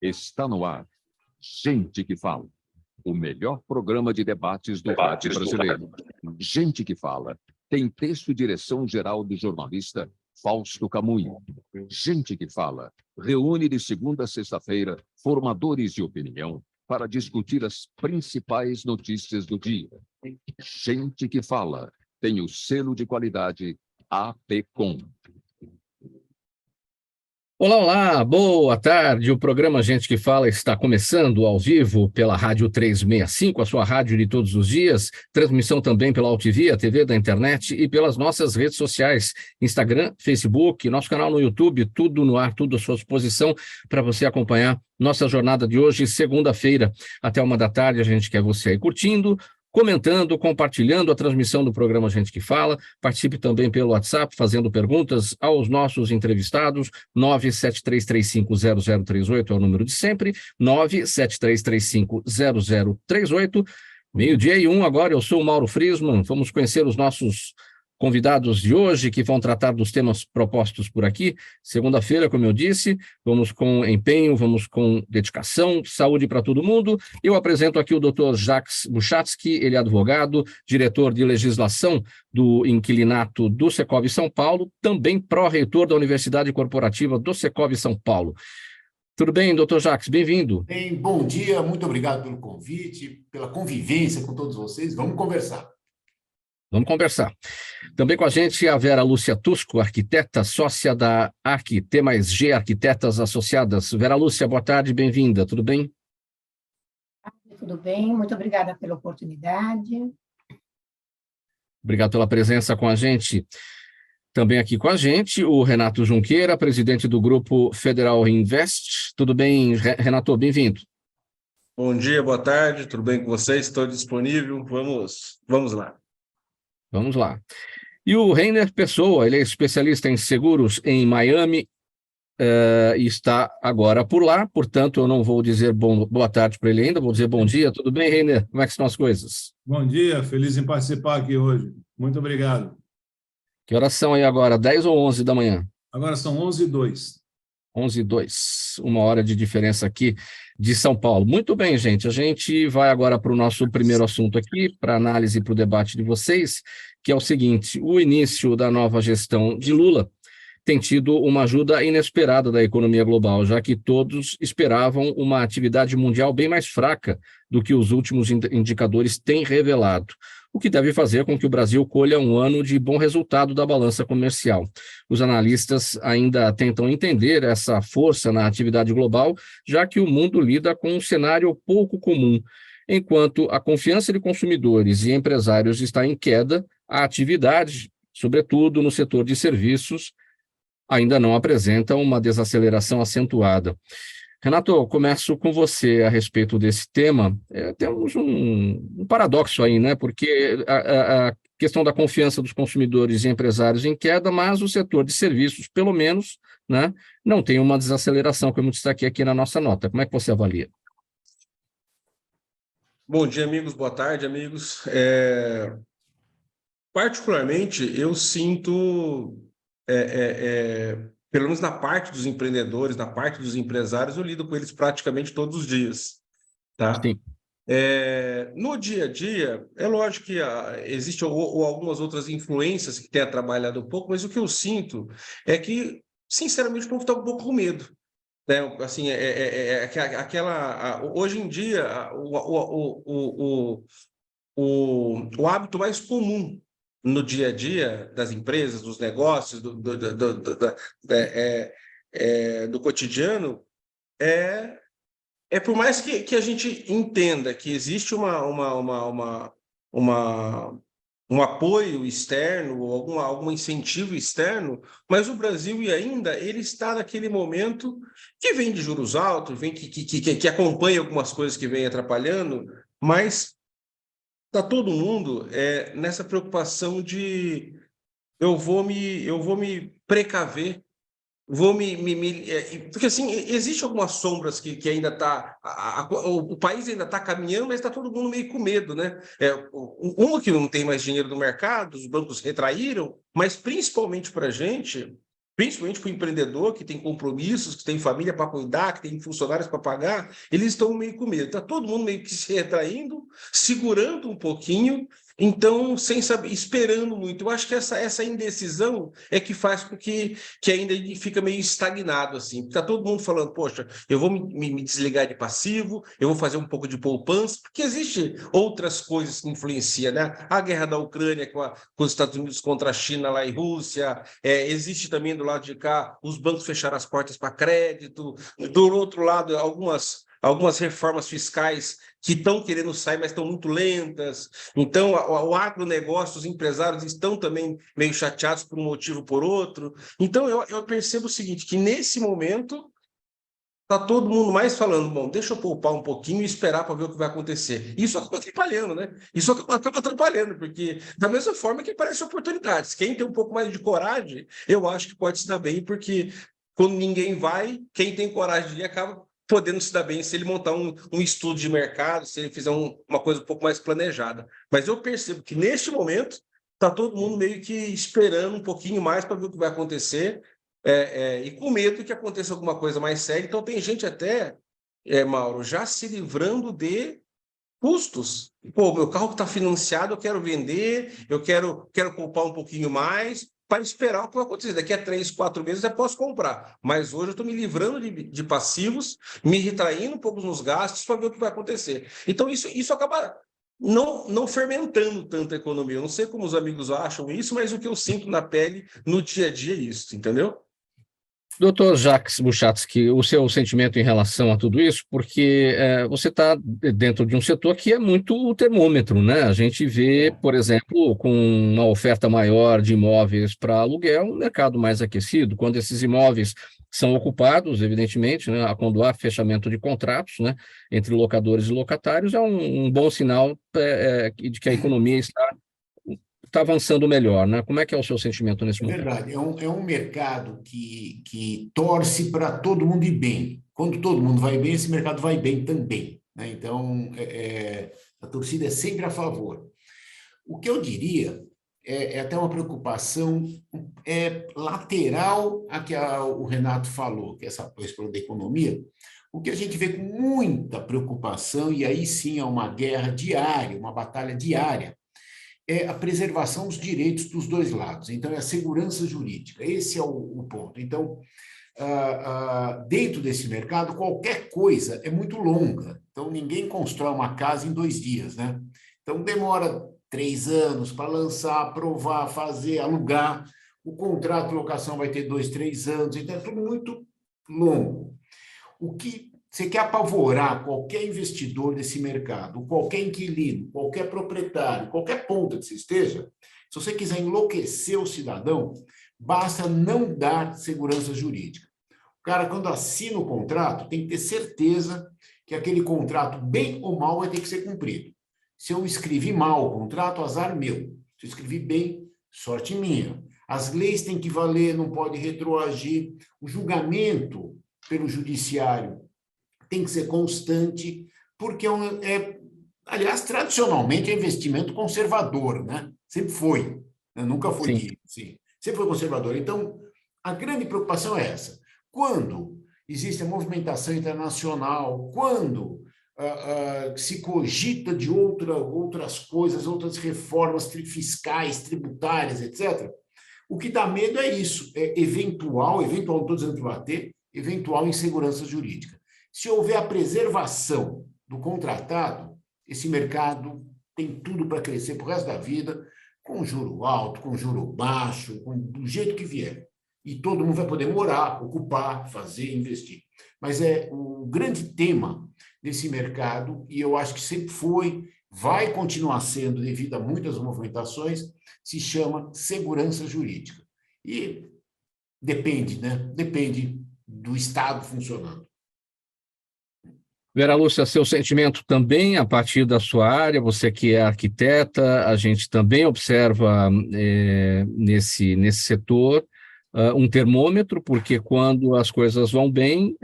Está no ar. Gente que Fala. O melhor programa de debates do rádio brasileiro. Gente que Fala. Tem texto e direção geral do jornalista Fausto Camunho. Gente que Fala. Reúne de segunda a sexta-feira formadores de opinião para discutir as principais notícias do dia. Gente que Fala. Tem o selo de qualidade APCOM. Olá, olá, boa tarde. O programa Gente que Fala está começando ao vivo pela Rádio 365, a sua rádio de todos os dias, transmissão também pela AltV, a TV da internet e pelas nossas redes sociais, Instagram, Facebook, nosso canal no YouTube, tudo no ar, tudo à sua disposição para você acompanhar nossa jornada de hoje, segunda-feira, até 1 da tarde. A gente quer você aí curtindo, comentando, compartilhando a transmissão do programa Gente que Fala. Participe também pelo WhatsApp, fazendo perguntas aos nossos entrevistados. 973350038 é o número de sempre, 973350038. 12:01 agora, eu sou o Mauro Friesman. Vamos conhecer os nossos convidados de hoje, que vão tratar dos temas propostos por aqui. Segunda-feira, como eu disse, vamos com empenho, vamos com dedicação, saúde para todo mundo. Eu apresento aqui o Dr. Jacques Buchatsky, ele é advogado, diretor de legislação do inquilinato do Secov São Paulo, também pró-reitor da Universidade Corporativa do Secov São Paulo. Tudo bem, doutor Jacques? Bem-vindo. Bem, bom dia, muito obrigado pelo convite, pela convivência com todos vocês. Vamos conversar. Vamos conversar. Também com a gente a Vera Lúcia Tusco, arquiteta, sócia da ARC, T+G Arquitetas Associadas. Vera Lúcia, boa tarde, bem-vinda, tudo bem? Tudo bem, muito obrigada pela oportunidade. Obrigado pela presença com a gente. Também aqui com a gente o Renato Junqueira, presidente do Grupo Federal Invest. Tudo bem, Renato? Bem-vindo. Bom dia, boa tarde, tudo bem com vocês? Estou disponível, vamos lá. Vamos lá. E o Reiner Pessoa, ele é especialista em seguros em Miami e está agora por lá, portanto eu não vou dizer boa tarde para ele ainda, vou dizer bom dia. Tudo bem, Reiner? Como é que estão as coisas? Bom dia, feliz em participar aqui hoje. Muito obrigado. Que horas são aí agora, 10 ou 11 da manhã? Agora são 11h02. 11h02, 1 hora de diferença aqui de São Paulo. Muito bem, gente, a gente vai agora para o nosso primeiro assunto aqui, para análise e para o debate de vocês, que é o seguinte: o início da nova gestão de Lula tem tido uma ajuda inesperada da economia global, já que todos esperavam uma atividade mundial bem mais fraca do que os últimos indicadores têm revelado, o que deve fazer com que o Brasil colha um ano de bom resultado da balança comercial. Os analistas ainda tentam entender essa força na atividade global, já que o mundo lida com um cenário pouco comum. Enquanto a confiança de consumidores e empresários está em queda, a atividade, sobretudo no setor de serviços, ainda não apresenta uma desaceleração acentuada. Renato, eu começo com você a respeito desse tema. Temos um paradoxo aí, né? Porque a questão da confiança dos consumidores e empresários em queda, mas o setor de serviços, pelo menos, né, não tem uma desaceleração, como eu destaquei aqui na nossa nota. Como é que você avalia? Bom dia, amigos. Boa tarde, amigos. Particularmente, eu sinto... pelo menos na parte dos empreendedores, na parte dos empresários, eu lido com eles praticamente todos os dias, tá? Sim. No dia a dia, é lógico que existem ou algumas outras influências que tenha trabalhado um pouco, mas o que eu sinto é que, sinceramente, o povo está um pouco com medo, né? Assim, hoje em dia, o hábito mais comum no dia a dia das empresas, dos negócios, do cotidiano, por mais que a gente entenda que existe um apoio externo, ou algum incentivo externo, mas o Brasil ele está naquele momento que vem de juros altos, que acompanha algumas coisas que vem atrapalhando, mas está todo mundo nessa preocupação de eu vou me precaver, porque assim, existe algumas sombras que ainda está, o país ainda está caminhando, mas está todo mundo meio com medo, né? Uma que não tem mais dinheiro no mercado, os bancos retraíram, mas principalmente para a gente, principalmente para o empreendedor que tem compromissos, que tem família para cuidar, que tem funcionários para pagar, eles estão meio com medo. Está todo mundo meio que se retraindo, segurando um pouquinho, então, sem saber, esperando muito. Eu acho que essa indecisão é que faz com que ainda ele fica meio estagnado, assim. Está todo mundo falando, poxa, eu vou me desligar de passivo, eu vou fazer um pouco de poupança, porque existem outras coisas que influenciam, né? A guerra da Ucrânia com os Estados Unidos contra a China lá e Rússia, existe também do lado de cá, os bancos fecharam as portas para crédito, do outro lado, algumas reformas fiscais que estão querendo sair, mas estão muito lentas. Então, o agronegócio, os empresários estão também meio chateados por um motivo ou por outro. Então, eu percebo o seguinte, que nesse momento está todo mundo mais falando, bom, deixa eu poupar um pouquinho e esperar para ver o que vai acontecer. Isso acaba atrapalhando, né? Isso acaba atrapalhando, porque da mesma forma que parece oportunidades. Quem tem um pouco mais de coragem, eu acho que pode se dar bem, porque quando ninguém vai, quem tem coragem de ir acaba podendo se dar bem se ele montar um estudo de mercado, se ele fizer uma coisa um pouco mais planejada. Mas eu percebo que, neste momento, está todo mundo meio que esperando um pouquinho mais para ver o que vai acontecer, e com medo de que aconteça alguma coisa mais séria. Então, tem gente até, Mauro, já se livrando de custos. Pô, meu carro que está financiado, eu quero vender, eu quero poupar um pouquinho mais, para esperar o que vai acontecer. Daqui a 3, 4 meses eu posso comprar. Mas hoje eu estou me livrando de passivos, me retraindo um pouco nos gastos para ver o que vai acontecer. Então, isso acaba não fermentando tanto a economia. Eu não sei como os amigos acham isso, mas o que eu sinto na pele, no dia a dia, é isso, entendeu? Doutor Jacques Buchatski, o seu sentimento em relação a tudo isso, porque você está dentro de um setor que é muito o termômetro, né? A gente vê, por exemplo, com uma oferta maior de imóveis para aluguel, um mercado mais aquecido. Quando esses imóveis são ocupados, evidentemente, né, quando há fechamento de contratos, né, entre locadores e locatários, é um bom sinal de que a economia está avançando melhor, né? Como é que é o seu sentimento nesse momento? Verdade, é um mercado que torce para todo mundo ir bem. Quando todo mundo vai bem, esse mercado vai bem também, né? Então, a torcida é sempre a favor. O que eu diria é até uma preocupação lateral a que o Renato falou, que é esse problema da economia. O que a gente vê com muita preocupação, e aí sim é uma guerra diária, uma batalha diária, é a preservação dos direitos dos dois lados. Então, é a segurança jurídica. Esse é o ponto. Então, dentro desse mercado, qualquer coisa é muito longa. Então, ninguém constrói uma casa em 2 dias, né? Então, demora 3 anos para lançar, aprovar, fazer, alugar. O contrato de locação vai ter 2, 3 anos. Então, é tudo muito longo. O que você quer apavorar qualquer investidor desse mercado, qualquer inquilino, qualquer proprietário, qualquer ponta que você esteja, se você quiser enlouquecer o cidadão, basta não dar segurança jurídica. O cara, quando assina o contrato, tem que ter certeza que aquele contrato, bem ou mal, vai ter que ser cumprido. Se eu escrevi mal o contrato, azar meu. Se eu escrevi bem, sorte minha. As leis têm que valer, não pode retroagir. O julgamento pelo judiciário tem que ser constante, porque aliás, tradicionalmente é investimento conservador, né? Sempre foi, né? Nunca foi, sim, sempre foi conservador. Então, a grande preocupação é essa. Quando existe a movimentação internacional, quando se cogita de outras coisas, outras reformas fiscais, tributárias, etc., o que dá medo é isso, eventual, não estou dizendo que vai ter, eventual insegurança jurídica. Se houver a preservação do contratado, esse mercado tem tudo para crescer para o resto da vida, com juro alto, com juro baixo, do jeito que vier. E todo mundo vai poder morar, ocupar, fazer, investir. Mas é o grande tema desse mercado, e eu acho que sempre foi, vai continuar sendo, devido a muitas movimentações, se chama segurança jurídica. E depende, né? Depende do Estado funcionando. Vera Lúcia, seu sentimento também a partir da sua área, você que é arquiteta, a gente também observa nesse setor um termômetro, porque quando as coisas vão bem,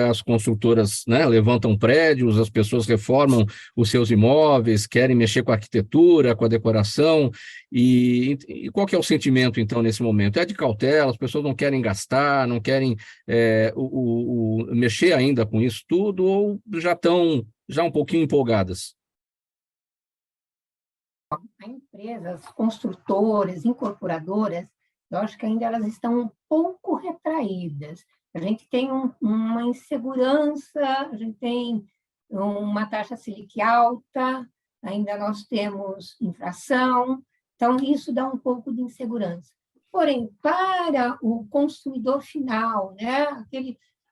as construtoras, né, levantam prédios, as pessoas reformam os seus imóveis, querem mexer com a arquitetura, com a decoração, e qual que é o sentimento, então, nesse momento? É de cautela, as pessoas não querem gastar, não querem mexer ainda com isso tudo, ou já estão um pouquinho empolgadas? A empresas, construtoras, incorporadoras, eu acho que ainda elas estão um pouco retraídas. A gente tem uma insegurança, a gente tem uma taxa Selic alta, ainda nós temos inflação, então isso dá um pouco de insegurança. Porém, para o consumidor final, né,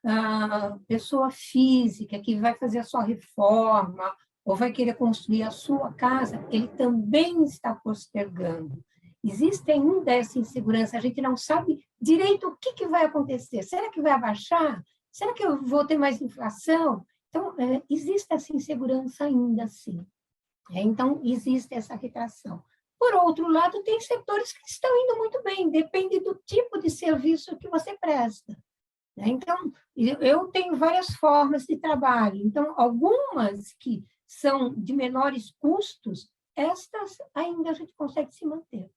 a pessoa física que vai fazer a sua reforma ou vai querer construir a sua casa, ele também está postergando. Existe ainda essa insegurança, a gente não sabe direito o que vai acontecer. Será que vai abaixar? Será que eu vou ter mais inflação? Então, existe essa insegurança ainda assim. Então, existe essa retração. Por outro lado, tem setores que estão indo muito bem, depende do tipo de serviço que você presta. Então, eu tenho várias formas de trabalho. Então, algumas que são de menores custos, estas ainda a gente consegue se manter.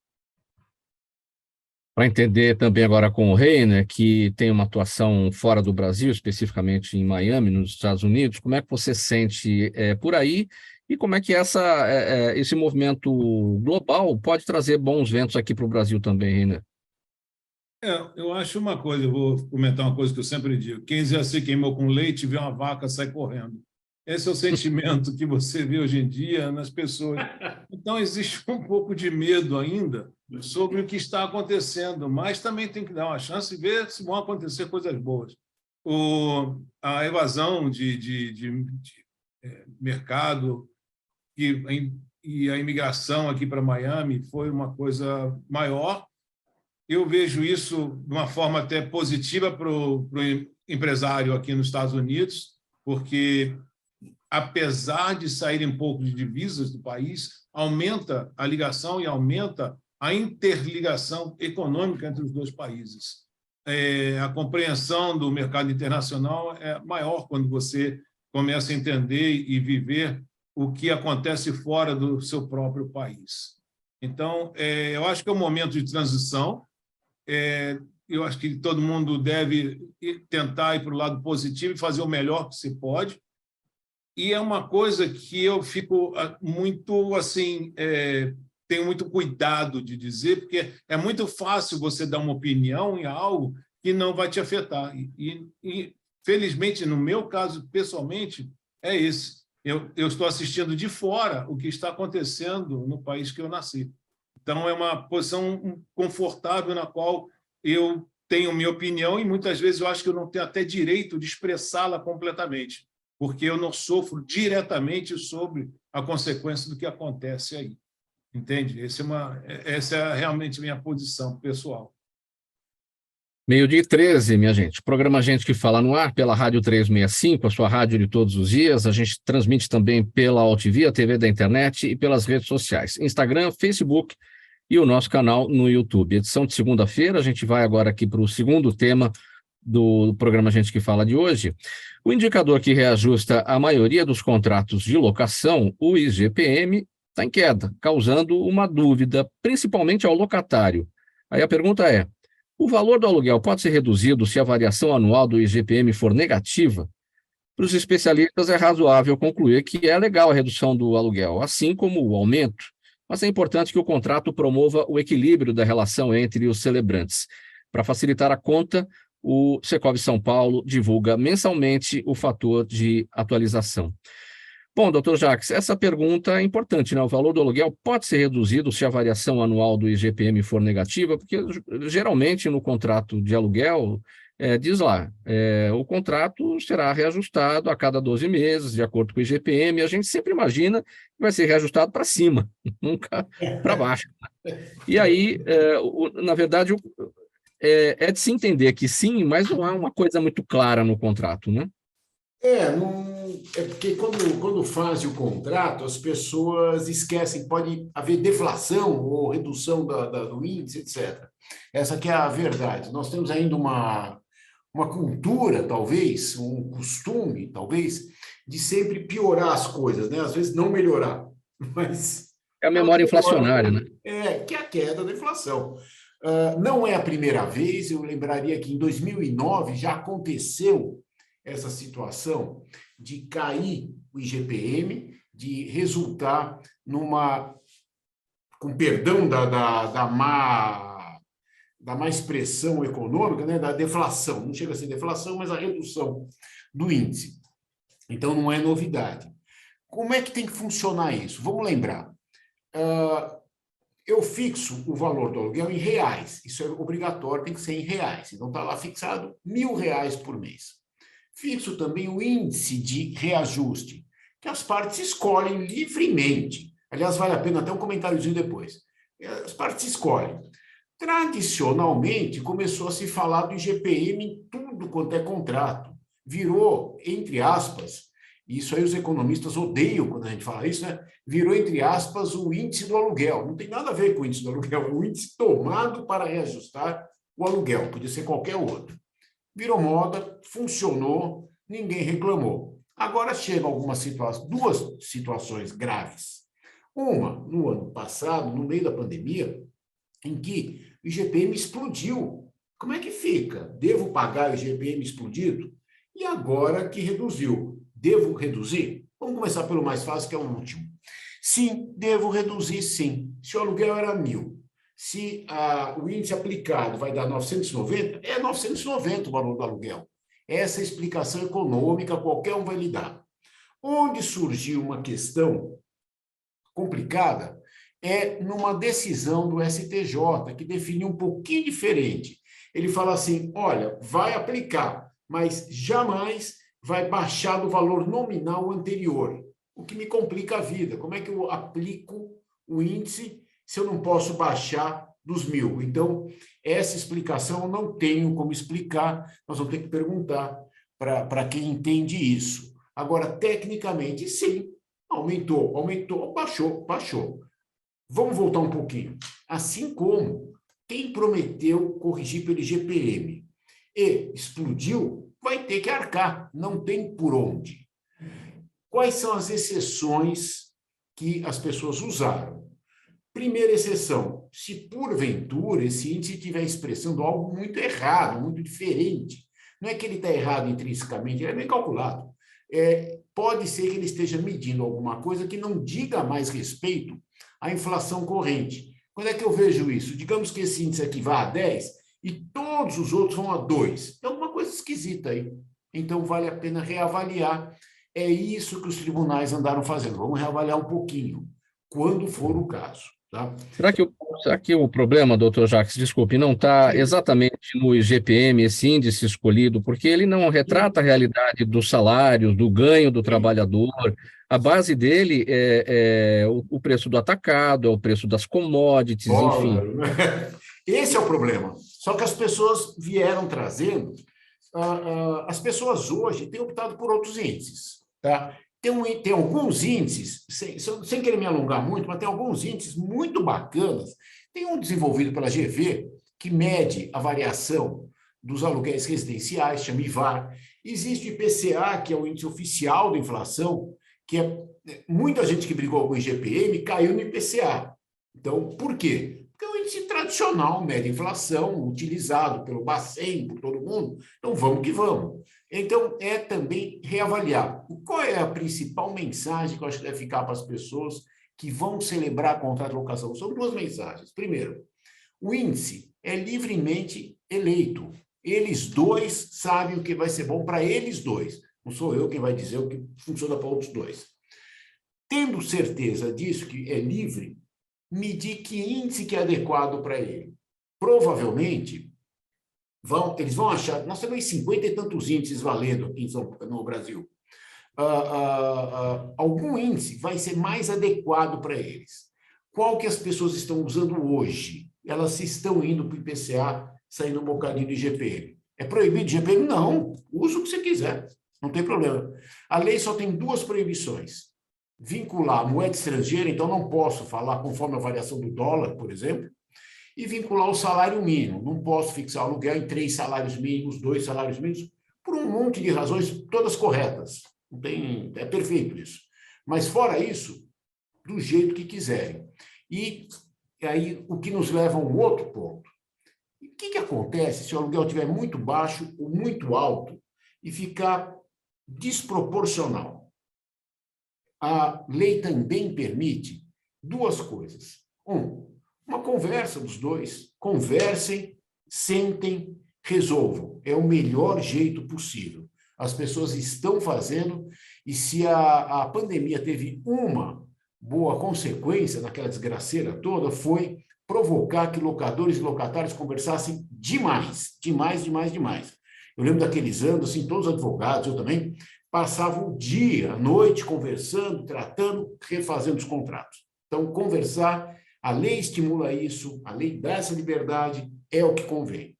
Para entender também agora com o Reiner, que tem uma atuação fora do Brasil, especificamente em Miami, nos Estados Unidos, como é que você sente por aí e como é que esse movimento global pode trazer bons ventos aqui para o Brasil também, Reiner? Eu acho uma coisa, eu vou comentar uma coisa que eu sempre digo: quem já se queimou com leite, vê uma vaca, sai correndo. Esse é o sentimento que você vê hoje em dia nas pessoas. Então, existe um pouco de medo ainda sobre o que está acontecendo, mas também tem que dar uma chance e ver se vão acontecer coisas boas. A evasão de mercado e a imigração aqui para Miami foi uma coisa maior. Eu vejo isso de uma forma até positiva para o empresário aqui nos Estados Unidos, porque, apesar de saírem um pouco de divisas do país, aumenta a ligação e aumenta a interligação econômica entre os dois países. A compreensão do mercado internacional é maior quando você começa a entender e viver o que acontece fora do seu próprio país. Então, eu acho que é um momento de transição. Eu acho que todo mundo deve tentar ir para o lado positivo e fazer o melhor que se pode. E é uma coisa que eu fico muito assim, tenho muito cuidado de dizer, porque é muito fácil você dar uma opinião em algo que não vai te afetar. E felizmente, no meu caso, pessoalmente, é esse. Eu estou assistindo de fora o que está acontecendo no país que eu nasci. Então, é uma posição confortável na qual eu tenho minha opinião e, muitas vezes, eu acho que eu não tenho até direito de expressá-la completamente, porque eu não sofro diretamente sobre a consequência do que acontece aí. Entende? Essa é realmente minha posição pessoal. 12h13, minha gente. Programa Gente que Fala no ar pela Rádio 365, a sua rádio de todos os dias. A gente transmite também pela AltV, a TV da internet e pelas redes sociais, Instagram, Facebook e o nosso canal no YouTube. Edição de segunda-feira, a gente vai agora aqui para o segundo tema do programa Gente que Fala de hoje. O indicador que reajusta a maioria dos contratos de locação, o IGPM, está em queda, causando uma dúvida, principalmente ao locatário. Aí a pergunta é: o valor do aluguel pode ser reduzido se a variação anual do IGPM for negativa? Para os especialistas, é razoável concluir que é legal a redução do aluguel, assim como o aumento, mas é importante que o contrato promova o equilíbrio da relação entre os celebrantes. Para facilitar a conta, o Secovi São Paulo divulga mensalmente o fator de atualização. Bom, doutor Jacques, essa pergunta é importante, né? O valor do aluguel pode ser reduzido se a variação anual do IGPM for negativa, porque geralmente no contrato de aluguel diz lá, o contrato será reajustado a cada 12 meses, de acordo com o IGPM, e a gente sempre imagina que vai ser reajustado para cima, nunca para baixo. E aí, na verdade, de se entender que sim, mas não há uma coisa muito clara no contrato, né? é porque quando fazem o contrato, as pessoas esquecem, pode haver deflação ou redução do índice, etc. Essa que é a verdade. Nós temos ainda uma cultura, talvez, um costume, talvez, de sempre piorar as coisas, né? Às vezes não melhorar, mas... É a memória inflacionária, né? Que é a queda da inflação. Não é a primeira vez, eu lembraria que em 2009 já aconteceu essa situação de cair o IGPM, de resultar com perdão da má expressão econômica, né, da deflação, não chega a ser deflação, mas a redução do índice. Então, não é novidade. Como é que tem que funcionar isso? Vamos lembrar. Eu fixo o valor do aluguel em reais, isso é obrigatório, tem que ser em reais, então está lá fixado R$1.000 por mês. Fixo também o índice de reajuste, que as partes escolhem livremente. Aliás, vale a pena até um comentáriozinho depois. As partes escolhem. Tradicionalmente, começou a se falar do IGPM em tudo quanto é contrato. Virou, entre aspas, isso aí os economistas odeiam quando a gente fala isso, né? Virou, entre aspas, o índice do aluguel. Não tem nada a ver com o índice do aluguel, é o índice tomado para reajustar o aluguel, podia ser qualquer outro. Virou moda, funcionou, ninguém reclamou. Agora chegam duas situações graves. Uma, no ano passado, no meio da pandemia, em que o IGPM explodiu. Como é que fica? Devo pagar o IGPM explodido? E agora que reduziu, devo reduzir? Vamos começar pelo mais fácil, que é o último. Sim, devo reduzir, sim. Se o aluguel era 1.000, se o índice aplicado vai dar 990, é 990 o valor do aluguel. Essa é a explicação econômica, qualquer um vai lhe dar. Onde surgiu uma questão complicada é numa decisão do STJ, que define um pouquinho diferente. Ele fala assim, olha, vai aplicar, mas jamais vai baixar do valor nominal anterior, o que me complica a vida. Como é que eu aplico o índice se eu não posso baixar dos 1.000? Então, essa explicação eu não tenho como explicar, nós vamos ter que perguntar para quem entende isso. Agora, tecnicamente, sim, aumentou, baixou. Vamos voltar um pouquinho. Assim como quem prometeu corrigir pelo IGPM e explodiu, vai ter que arcar, não tem por onde. Quais são as exceções que as pessoas usaram? Primeira exceção, se porventura esse índice estiver expressando algo muito errado, muito diferente, não é que ele está errado intrinsecamente, ele é bem calculado. Pode ser que ele esteja medindo alguma coisa que não diga mais respeito à inflação corrente. Quando é que eu vejo isso? Digamos que esse índice aqui vá a 10 e todos os outros vão a 2. Tem alguma coisa esquisita aí. Então, vale a pena reavaliar. É isso que os tribunais andaram fazendo. Vamos reavaliar um pouquinho, quando for o caso. Tá? Será que o problema, doutor Jacques, desculpe, não está exatamente no IGPM, esse índice escolhido, porque ele não retrata a realidade dos salários, do ganho do trabalhador. A base dele é o preço do atacado, é o preço das commodities, enfim. Esse é o problema. Só que as pessoas vieram trazendo... as pessoas hoje têm optado por outros índices. Tá? Tem alguns índices, sem querer me alongar muito, mas tem alguns índices muito bacanas. Tem um desenvolvido pela GV, que mede a variação dos aluguéis residenciais, chama IVAR. Existe o IPCA, que é o índice oficial da inflação, que muita gente que brigou com o IGPM caiu no IPCA. Então, por quê? Porque é um índice tradicional, mede a inflação, utilizado pelo Bacen, por todo mundo. Então, vamos que vamos. Então, é também reavaliar. Qual é a principal mensagem que eu acho que deve ficar para as pessoas que vão celebrar contrato de locação? São duas mensagens. Primeiro, o índice é livremente eleito. Eles dois sabem o que vai ser bom para eles dois. Não sou eu quem vai dizer o que funciona para outros dois. Tendo certeza disso, que é livre, medir que índice que é adequado para ele. Provavelmente, eles vão achar... Nós temos 50 e tantos índices valendo aqui no Brasil. Algum índice vai ser mais adequado para eles. Qual que as pessoas estão usando hoje? Elas estão indo para o IPCA, saindo um bocadinho do IGPM. É proibido o IGPM? Não. Usa o que você quiser. não tem problema. A lei só tem 2 proibições. Vincular a moeda estrangeira, então não posso falar conforme a variação do dólar, por exemplo, e vincular o salário mínimo. Não posso fixar o aluguel em 3 salários mínimos, 2 salários mínimos, por um monte de razões, todas corretas. Não tem, é perfeito isso. Mas fora isso, do jeito que quiserem. E aí, o que nos leva a um outro ponto. O que acontece se o aluguel estiver muito baixo ou muito alto e ficar desproporcional? A lei também permite 2 coisas. Uma conversa dos 2. Conversem, sentem, resolvam. É o melhor jeito possível. As pessoas estão fazendo, e se a pandemia teve uma boa consequência naquela desgraceira toda, foi provocar que locadores e locatários conversassem demais. Eu lembro daqueles anos, assim, todos os advogados, eu também, passavam o dia, a noite, conversando, tratando, refazendo os contratos. Então, conversar, a lei estimula isso, a lei dá essa liberdade, é o que convém.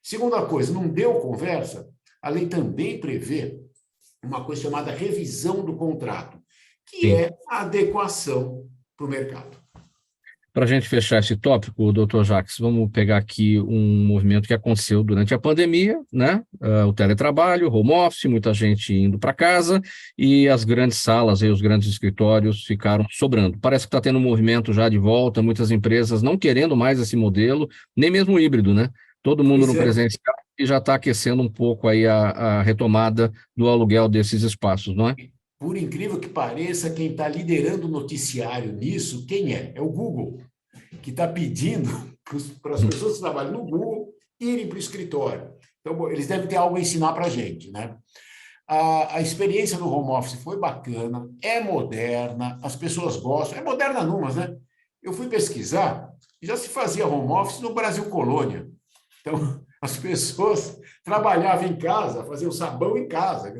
Segunda coisa, não deu conversa, a lei também prevê uma coisa chamada revisão do contrato, que é a adequação para o mercado. Para a gente fechar esse tópico, doutor Jacques, vamos pegar aqui um movimento que aconteceu durante a pandemia, né? O teletrabalho, home office, muita gente indo para casa e as grandes salas e os grandes escritórios ficaram sobrando. Parece que está tendo um movimento já de volta, muitas empresas não querendo mais esse modelo, nem mesmo o híbrido, né? Todo mundo no presencial e já está aquecendo um pouco aí a retomada do aluguel desses espaços, não é? Por incrível que pareça, quem está liderando o noticiário nisso, quem é? É o Google, que está pedindo para as pessoas que trabalham no Google irem para o escritório. Então, eles devem ter algo a ensinar para a gente, né? A experiência do home office foi bacana, é moderna, as pessoas gostam. É moderna numas, né? Eu fui pesquisar, já se fazia home office no Brasil Colônia. Então, as pessoas trabalhavam em casa, faziam sabão em casa.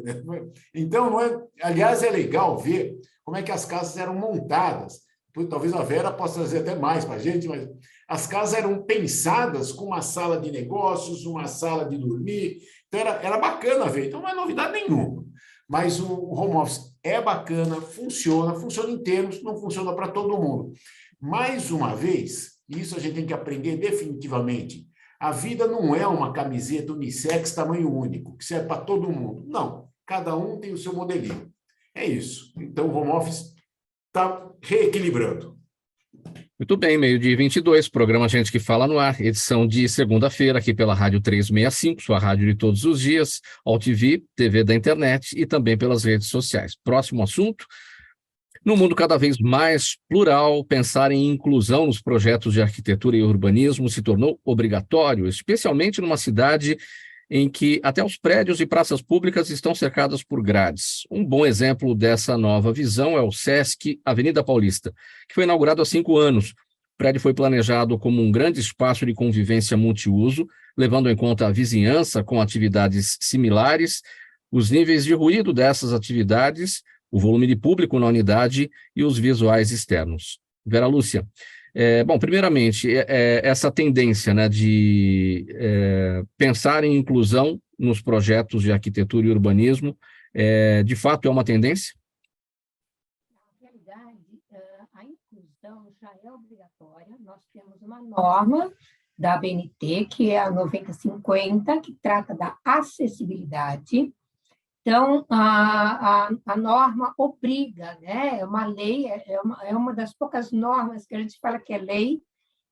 Então, não é... aliás, é legal ver como é que as casas eram montadas. Talvez a Vera possa trazer até mais para a gente, mas as casas eram pensadas com uma sala de negócios, uma sala de dormir. Então, era bacana ver. Então, não é novidade nenhuma. Mas o home office é bacana, funciona em termos, não funciona para todo mundo. Mais uma vez, isso a gente tem que aprender definitivamente. A vida não é uma camiseta unissex tamanho único, que serve para todo mundo. Não, cada um tem o seu modelinho. É isso. Então, o home office está reequilibrando. Muito bem, 12h22, programa Gente que Fala no Ar, edição de segunda-feira, aqui pela Rádio 365, sua rádio de todos os dias, AllTV, TV da internet e também pelas redes sociais. Próximo assunto. No mundo cada vez mais plural, pensar em inclusão nos projetos de arquitetura e urbanismo se tornou obrigatório, especialmente numa cidade em que até os prédios e praças públicas estão cercadas por grades. Um bom exemplo dessa nova visão é o Sesc Avenida Paulista, que foi inaugurado há 5 anos. O prédio foi planejado como um grande espaço de convivência multiuso, levando em conta a vizinhança com atividades similares, os níveis de ruído dessas atividades, o volume de público na unidade e os visuais externos. Vera Lúcia, bom, primeiramente, essa tendência, né, de pensar em inclusão nos projetos de arquitetura e urbanismo, de fato é uma tendência? Na realidade, a inclusão já é obrigatória. Nós temos uma norma da ABNT, que é a 9050, que trata da acessibilidade. Então, a norma obriga, né? É uma lei, é uma das poucas normas que a gente fala que é lei.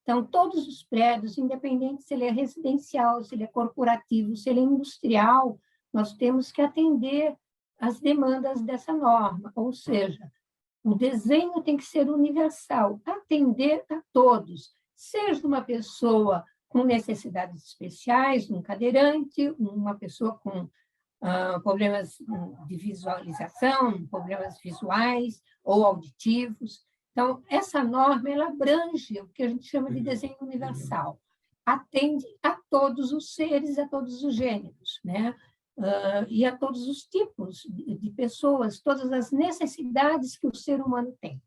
Então, todos os prédios, independente se ele é residencial, se ele é corporativo, se ele é industrial, nós temos que atender às demandas dessa norma. Ou seja, o desenho tem que ser universal, atender a todos, seja uma pessoa com necessidades especiais, um cadeirante, uma pessoa com problemas de visualização, problemas visuais ou auditivos. Então, essa norma ela abrange o que a gente chama de desenho universal. Atende a todos os seres, a todos os gêneros, né? E a todos os tipos de pessoas, todas as necessidades que o ser humano tem.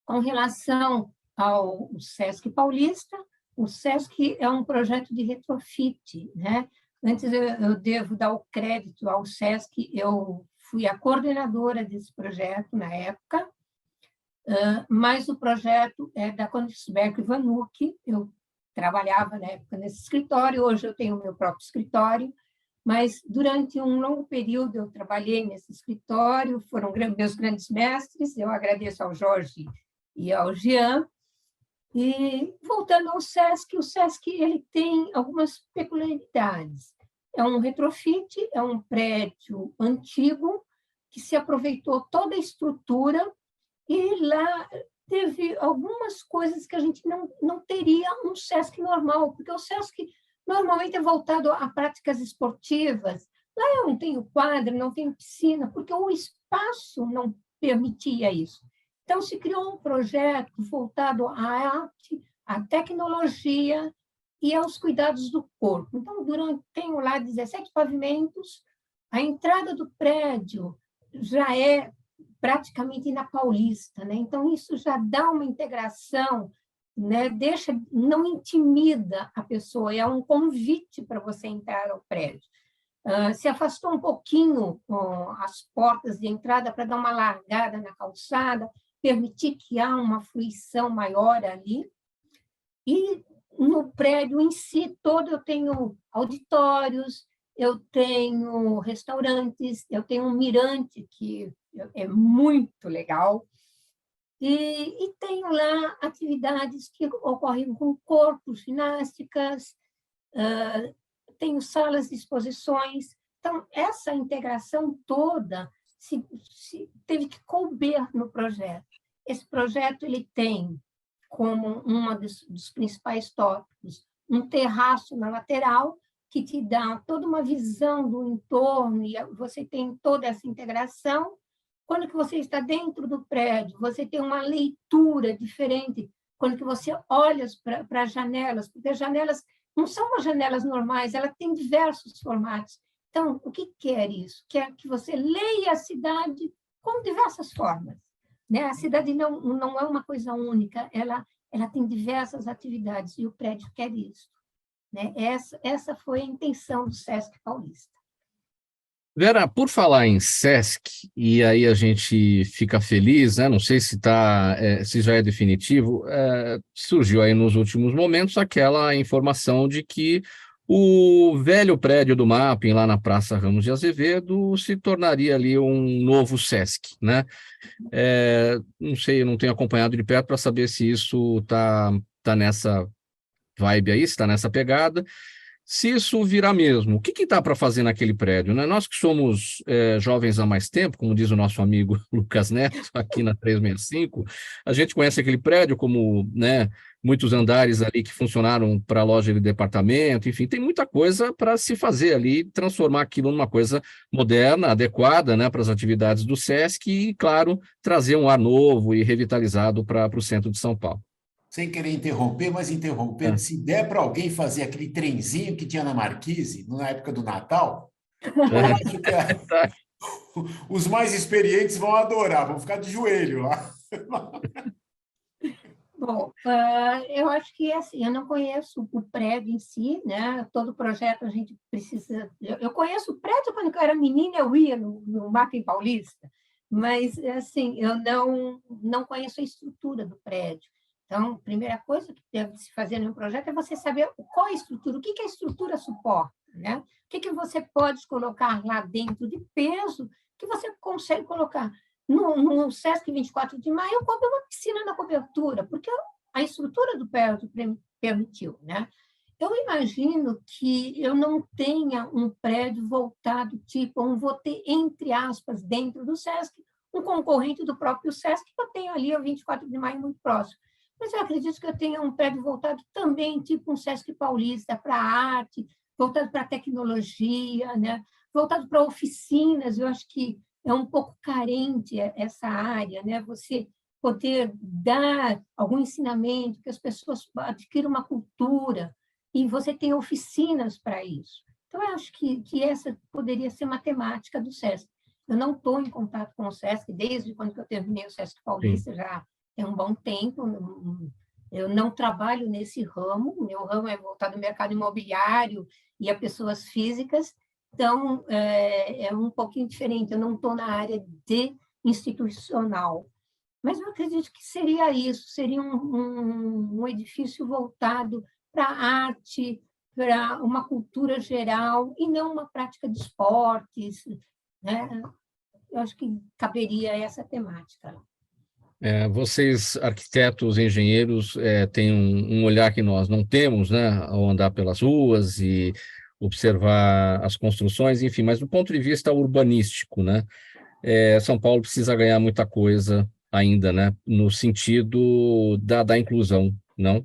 Com relação ao Sesc Paulista, o Sesc é um projeto de retrofit, né? Antes, eu devo dar o crédito ao SESC, eu fui a coordenadora desse projeto na época, mas o projeto é da Königsberg Vanuc. Eu trabalhava na época nesse escritório, hoje eu tenho o meu próprio escritório, mas durante um longo período eu trabalhei nesse escritório, foram meus grandes mestres, eu agradeço ao Jorge e ao Jean. E, voltando ao SESC, o SESC ele tem algumas peculiaridades. É um retrofit, é um prédio antigo, que se aproveitou toda a estrutura, e lá teve algumas coisas que a gente não teria um SESC normal, porque o SESC normalmente é voltado a práticas esportivas. Lá eu não tenho quadra, não tenho piscina, porque o espaço não permitia isso. Então, se criou um projeto voltado à arte, à tecnologia e aos cuidados do corpo. Então, tenho lá 17 pavimentos, a entrada do prédio já é praticamente na Paulista, né? Então, isso já dá uma integração, né? Não intimida a pessoa, é um convite para você entrar ao prédio. Se afastou um pouquinho as portas de entrada para dar uma largada na calçada, permitir que há uma fruição maior ali. E no prédio em si todo eu tenho auditórios, eu tenho restaurantes, eu tenho um mirante que é muito legal, e tenho lá atividades que ocorrem com corpos, ginásticas, tenho salas de exposições. Então, essa integração toda teve que couber no projeto. Esse projeto ele tem como dos principais tópicos um terraço na lateral, que te dá toda uma visão do entorno, e você tem toda essa integração. Quando que você está dentro do prédio, você tem uma leitura diferente quando que você olha para as janelas, porque as janelas não são umas janelas normais, ela tem diversos formatos. Então, o que quer isso? Quer que você leia a cidade com diversas formas, né? A cidade não é uma coisa única, ela tem diversas atividades, e o prédio quer isso, né? Essa foi a intenção do SESC Paulista. Vera, por falar em SESC, e aí a gente fica feliz, né? Não sei se se já é definitivo, surgiu aí nos últimos momentos aquela informação de que o velho prédio do Mapping, lá na Praça Ramos de Azevedo, se tornaria ali um novo SESC, né? Não sei, eu não tenho acompanhado de perto para saber se isso tá nessa vibe aí, se está nessa pegada. Se isso virar mesmo, o que dá para fazer naquele prédio, né? Nós que somos jovens há mais tempo, como diz o nosso amigo Lucas Neto, aqui na 365, a gente conhece aquele prédio como, né, muitos andares ali que funcionaram para loja de departamento, enfim, tem muita coisa para se fazer ali, transformar aquilo numa coisa moderna, adequada, né, para as atividades do SESC e, claro, trazer um ar novo e revitalizado para o centro de São Paulo. Sem querer interromper, mas interrompendo, se der para alguém fazer aquele trenzinho que tinha na Marquise, na época do Natal, eu acho que os mais experientes vão adorar, vão ficar de joelho lá. Bom, eu acho que assim, eu não conheço o prédio em si, né? Todo projeto a gente precisa. Eu conheço o prédio quando eu era menina, eu ia no Mapping Paulista, mas assim, eu não conheço a estrutura do prédio. Então, a primeira coisa que deve se fazer no projeto é você saber qual é a estrutura, o que a estrutura suporta, né? O que você pode colocar lá dentro de peso que você consegue colocar. No SESC 24 de maio, eu comprei uma piscina na cobertura, porque a estrutura do prédio permitiu, né? Eu imagino que eu não tenha um prédio voltado, tipo, vou ter, entre aspas, dentro do SESC, um concorrente do próprio SESC, que eu tenho ali a 24 de maio muito próximo. Mas eu acredito que eu tenha um prédio voltado também, tipo um SESC Paulista, para arte, voltado para tecnologia, né? Voltado para oficinas. Eu acho que é um pouco carente essa área, né? Você poder dar algum ensinamento, que as pessoas adquiram uma cultura, e você tem oficinas para isso. Então, eu acho que essa poderia ser uma temática do SESC. Eu não estou em contato com o SESC desde quando eu terminei o SESC Paulista, já tem um bom tempo, Eu não trabalho nesse ramo, meu ramo é voltado ao mercado imobiliário e a pessoas físicas, então é um pouquinho diferente, eu não estou na área de institucional. Mas eu acredito que seria isso, seria um edifício voltado para a arte, para uma cultura geral, e não uma prática de esportes, né? Eu acho que caberia essa temática. Vocês, arquitetos, engenheiros, têm um olhar que nós não temos, né, ao andar pelas ruas e observar as construções, enfim, mas do ponto de vista urbanístico, né, São Paulo precisa ganhar muita coisa ainda, né, no sentido da inclusão, não?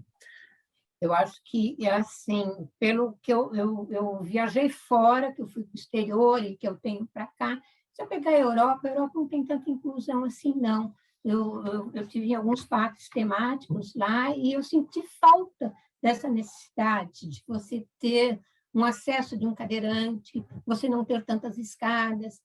Eu acho que é assim, pelo que eu viajei fora, que eu fui para o exterior e que eu tenho para cá. Se eu pegar a Europa não tem tanta inclusão assim, não. Eu tive em alguns parques temáticos lá e eu senti falta dessa necessidade de você ter um acesso de um cadeirante, você não ter tantas escadas.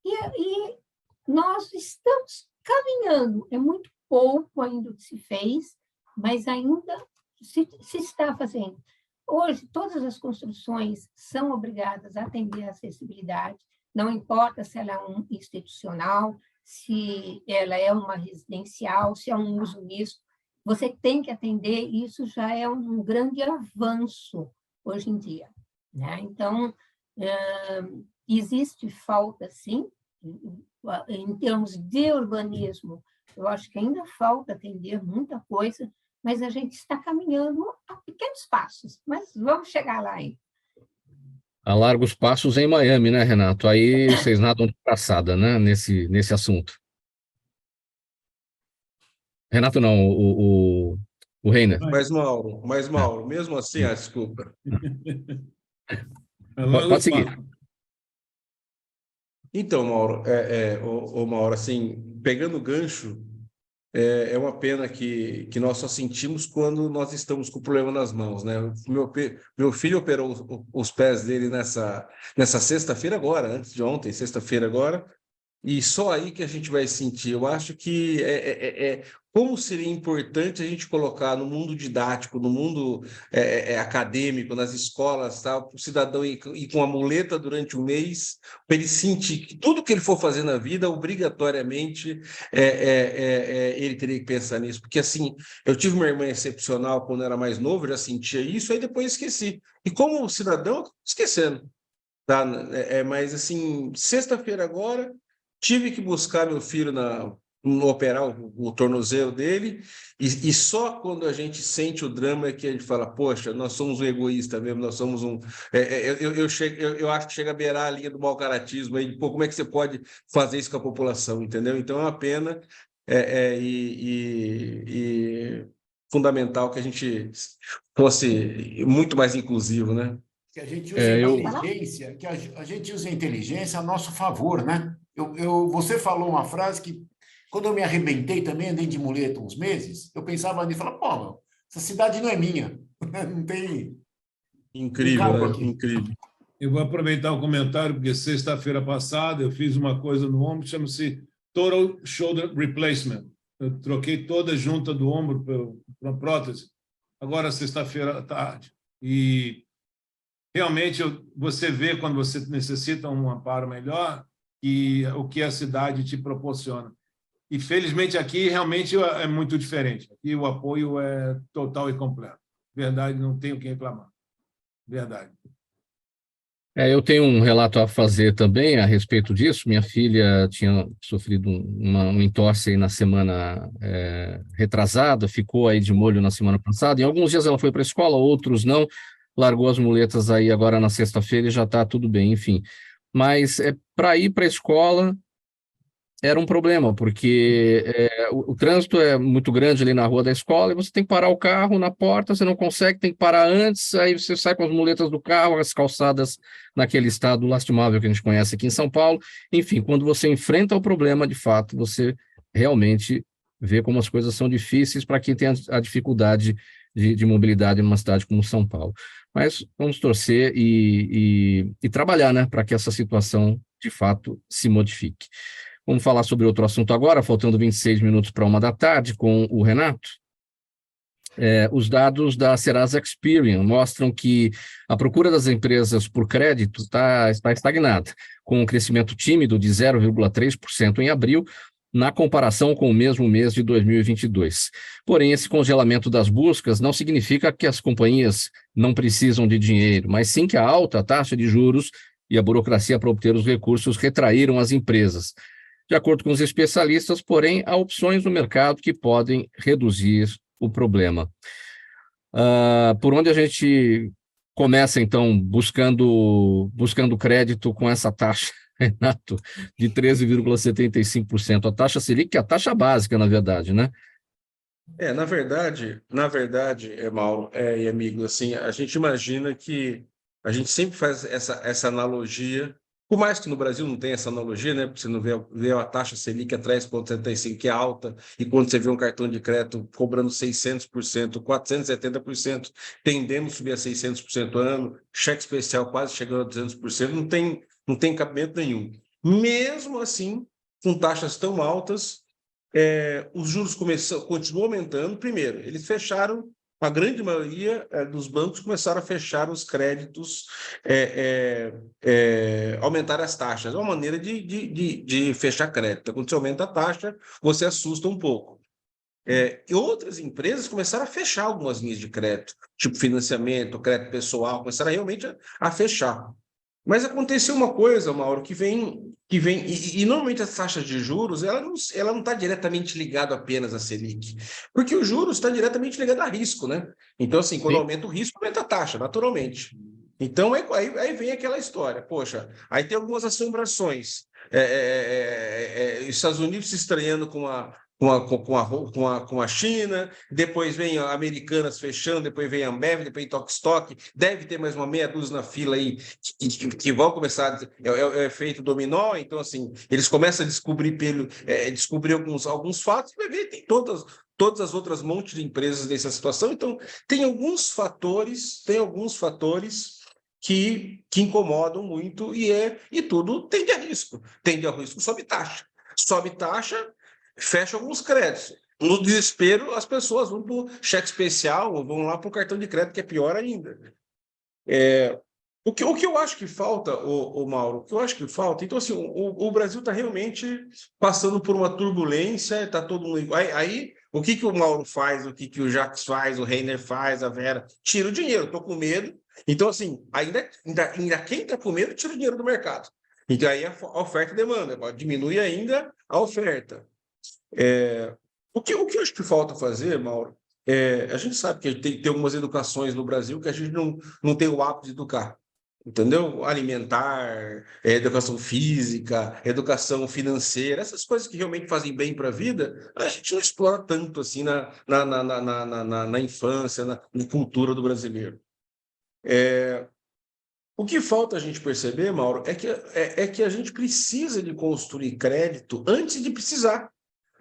E nós estamos caminhando, é muito pouco ainda que se fez, mas ainda se está fazendo. Hoje, todas as construções são obrigadas a atender à acessibilidade, não importa se ela é um institucional, se ela é uma residencial, se é um uso misto, você tem que atender, e isso já é um grande avanço hoje em dia, né? Então, existe falta, sim, em termos de urbanismo, eu acho que ainda falta atender muita coisa, mas a gente está caminhando a pequenos passos, mas vamos chegar lá aí. A largos passos em Miami, né, Renato? Aí vocês nadam de braçada, né, nesse assunto. Renato não, o Reiner. Mas, Mauro, mesmo assim, desculpa. Pode seguir. Então, Mauro, Mauro, assim, pegando o gancho, é uma pena que nós só sentimos quando nós estamos com o problema nas mãos, né? Meu filho operou os pés dele nessa sexta-feira agora, antes de ontem, sexta-feira agora, e só aí que a gente vai sentir. Eu acho que como seria importante a gente colocar no mundo didático, no mundo acadêmico, nas escolas, tal, o cidadão ir com a muleta durante um mês, para ele sentir que tudo que ele for fazer na vida, obrigatoriamente, ele teria que pensar nisso. Porque, assim, eu tive uma irmã excepcional quando eu era mais novo, já sentia isso, aí depois esqueci. E como cidadão, esquecendo. Tá? Mas, assim, sexta-feira agora, tive que buscar meu filho no operar o tornozelo dele, e só quando a gente sente o drama é que a gente fala, poxa, nós somos um egoísta mesmo, nós somos um... eu acho que chega a beirar a linha do mau caratismo, aí, pô, como é que você pode fazer isso com a população, entendeu? Então é uma pena, fundamental que a gente fosse muito mais inclusivo, né? Que a gente use inteligência, que a gente use a inteligência a nosso favor, né? Você falou uma frase que, quando eu me arrebentei também, andei de muleta uns meses, eu pensava nisso, falava, pô, meu, essa cidade não é minha, não tem... Incrível, né? Incrível. Eu vou aproveitar o comentário, porque sexta-feira passada eu fiz uma coisa no ombro que chama-se Total Shoulder Replacement. Eu troquei toda a junta do ombro para prótese, agora sexta-feira à tarde. E realmente você vê, quando você necessita um amparo melhor, o que a cidade te proporciona. E, felizmente, aqui realmente é muito diferente. Aqui o apoio é total e completo. Verdade, não tenho o que reclamar. Verdade. Eu tenho um relato a fazer também a respeito disso. Minha filha tinha sofrido um entorse aí na semana retrasada, ficou aí de molho na semana passada. Em alguns dias ela foi para a escola, outros não. Largou as muletas aí agora na sexta-feira e já está tudo bem, enfim. Mas para ir para a escola era um problema, porque o trânsito é muito grande ali na rua da escola e você tem que parar o carro na porta, você não consegue, tem que parar antes, aí você sai com as muletas do carro, as calçadas naquele estado lastimável que a gente conhece aqui em São Paulo. Enfim, quando você enfrenta o problema, de fato, você realmente vê como as coisas são difíceis para quem tem a dificuldade de mobilidade numa cidade como São Paulo. Mas vamos torcer e trabalhar, né, para que essa situação, de fato, se modifique. Vamos falar sobre outro assunto agora, faltando 26 minutos para 1 da tarde, com o Renato. Os dados da Serasa Experian mostram que a procura das empresas por crédito está estagnada, com um crescimento tímido de 0,3% em abril, na comparação com o mesmo mês de 2022. Porém, esse congelamento das buscas não significa que as companhias não precisam de dinheiro, mas sim que a alta taxa de juros e a burocracia para obter os recursos retraíram as empresas. De acordo com os especialistas, porém, há opções no mercado que podem reduzir o problema. Por onde a gente começa, então, buscando crédito com essa taxa, Renato, de 13,75%? A taxa Selic, que é a taxa básica, na verdade, né? Na verdade, Mauro e amigo, assim, a gente imagina que a gente sempre faz essa analogia, por mais que no Brasil não tenha essa analogia, né? Porque você não vê a taxa Selic a 3,75%, que é alta, e quando você vê um cartão de crédito cobrando 600%, 470%, tendendo a subir a 600% ano, cheque especial quase chegando a 200%, não tem cabimento nenhum. Mesmo assim, com taxas tão altas, os juros continuam aumentando. Primeiro, eles fecharam, a grande maioria dos bancos começaram a fechar os créditos, aumentar as taxas. É uma maneira de fechar crédito. Quando você aumenta a taxa, você assusta um pouco. E outras empresas começaram a fechar algumas linhas de crédito, tipo financiamento, crédito pessoal, começaram realmente a fechar. Mas aconteceu uma coisa, Mauro, que vem e normalmente as taxas de juros, ela não está diretamente ligada apenas à Selic, porque o juros está diretamente ligado a risco, né? Então, assim, quando aumenta o risco, aumenta a taxa, naturalmente. Então, aí vem aquela história, poxa, aí tem algumas assombrações. Os Estados Unidos se estranhando com a China, depois vem a Americanas fechando, depois vem a Ambev, depois vem Tokstok, deve ter mais uma meia dúzia na fila aí que vão começar, é o efeito dominó. Então, assim, eles começam a descobrir alguns fatos, e vai ver, tem todas as outras montes de empresas nessa situação. Então, tem alguns fatores que incomodam muito, e tudo tende a risco. Tende a risco, sobe taxa, fecha alguns créditos. No desespero, as pessoas vão para o cheque especial ou vão lá para o cartão de crédito, que é pior ainda. O que eu acho que falta, Mauro, o que eu acho que falta, então, assim, o Brasil está realmente passando por uma turbulência, está todo mundo. Aí, o que o Mauro faz, o que o Jacques faz, o Reiner faz, a Vera, tira o dinheiro, estou com medo. Então, assim, ainda quem está com medo, tira o dinheiro do mercado. Então, aí a oferta e demanda, diminui ainda a oferta. O que eu acho que falta fazer, Mauro, a gente sabe que tem algumas educações no Brasil que a gente não tem o hábito de educar, entendeu? Alimentar, educação física, educação financeira, essas coisas que realmente fazem bem para a vida, a gente não explora tanto assim na infância, na cultura do brasileiro. O que falta a gente perceber, Mauro, é que a gente precisa de construir crédito antes de precisar.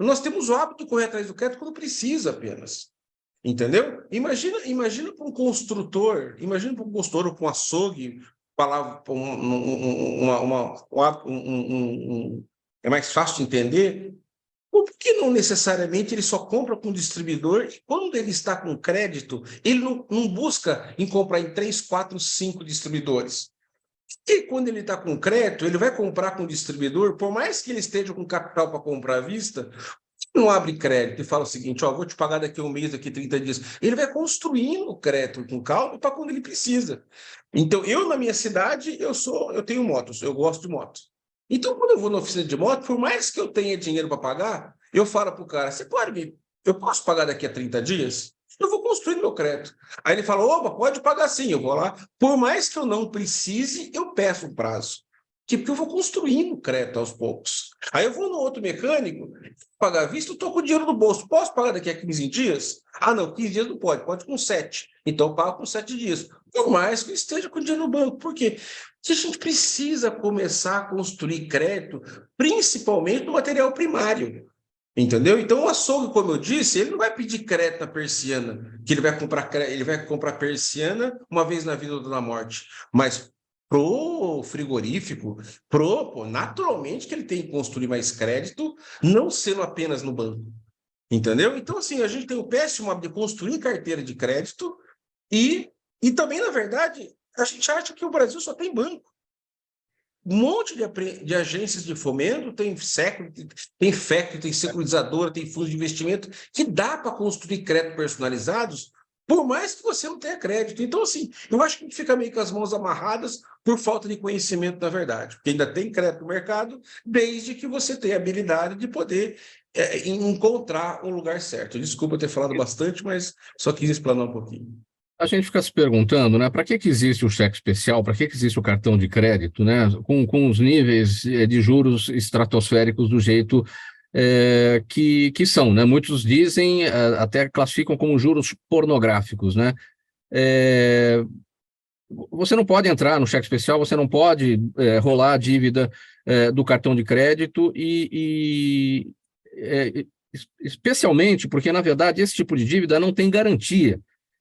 Nós temos o hábito de correr atrás do crédito quando precisa apenas. Entendeu? Imagina para um construtor, ou para um açougue, é mais fácil de entender. Por que não necessariamente ele só compra com o distribuidor, e quando ele está com crédito, ele não busca em comprar em 3, 4, 5 distribuidores? E quando ele está com crédito, ele vai comprar com o distribuidor, por mais que ele esteja com capital para comprar à vista, não abre crédito e fala o seguinte: vou te pagar daqui a um mês, daqui a 30 dias. Ele vai construindo o crédito com calma para quando ele precisa. Então, eu na minha cidade, eu tenho motos, eu gosto de moto. Então, quando eu vou na oficina de moto, por mais que eu tenha dinheiro para pagar, eu falo para o cara: eu posso pagar daqui a 30 dias? Eu vou construir meu crédito. Aí ele fala: opa, pode pagar sim, eu vou lá. Por mais que eu não precise, eu peço um prazo. Porque eu vou construindo crédito aos poucos. Aí eu vou no outro mecânico, pagar à vista, eu estou com o dinheiro no bolso. Posso pagar daqui a 15 dias? Ah, não, 15 dias não pode com 7. Então eu pago com 7 dias. Por mais que eu esteja com o dinheiro no banco. Por quê? Porque a gente precisa começar a construir crédito, principalmente no material primário. Entendeu? Então, o açougue, como eu disse, ele não vai pedir crédito na persiana, que ele vai comprar persiana uma vez na vida ou na morte. Mas pro frigorífico, naturalmente que ele tem que construir mais crédito, não sendo apenas no banco. Entendeu? Então, assim, a gente tem o péssimo hábito de construir carteira de crédito e também, na verdade, a gente acha que o Brasil só tem banco. Um monte de agências de fomento, tem FEC, tem securitizadora, tem fundos de investimento, que dá para construir crédito personalizados, por mais que você não tenha crédito. Então, assim, eu acho que a gente fica meio com as mãos amarradas por falta de conhecimento da verdade, porque ainda tem crédito no mercado, desde que você tenha a habilidade de poder encontrar o lugar certo. Desculpa ter falado bastante, mas só quis explanar um pouquinho. A gente fica se perguntando, né, para que existe o cheque especial, para que existe o cartão de crédito, né, com os níveis de juros estratosféricos do jeito que são, né? Muitos dizem, até classificam como juros pornográficos, né? Você não pode entrar no cheque especial, você não pode rolar a dívida do cartão de crédito especialmente porque, na verdade, esse tipo de dívida não tem garantia.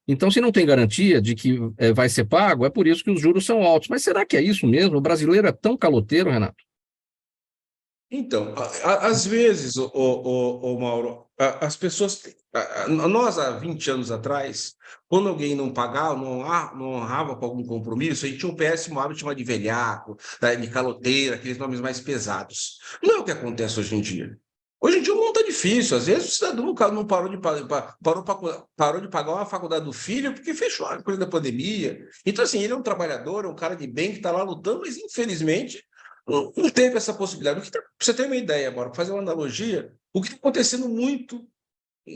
Então, se não tem garantia de que vai ser pago, é por isso que os juros são altos. Mas será que é isso mesmo? O brasileiro é tão caloteiro, Renato? Então, às vezes, Mauro, as pessoas... Nós, há 20 anos atrás, quando alguém não pagava, não honrava com algum compromisso, a gente tinha um péssimo hábito chamado de velhaco, de caloteiro, aqueles nomes mais pesados. Não é o que acontece hoje em dia. Hoje em dia o mundo está difícil. Às vezes o cidadão não parou de pagar uma faculdade do filho porque fechou a coisa da pandemia. Então, assim, ele é um trabalhador, é um cara de bem que está lá lutando, mas infelizmente não teve essa possibilidade. Para você ter uma ideia, para fazer uma analogia, o que está acontecendo muito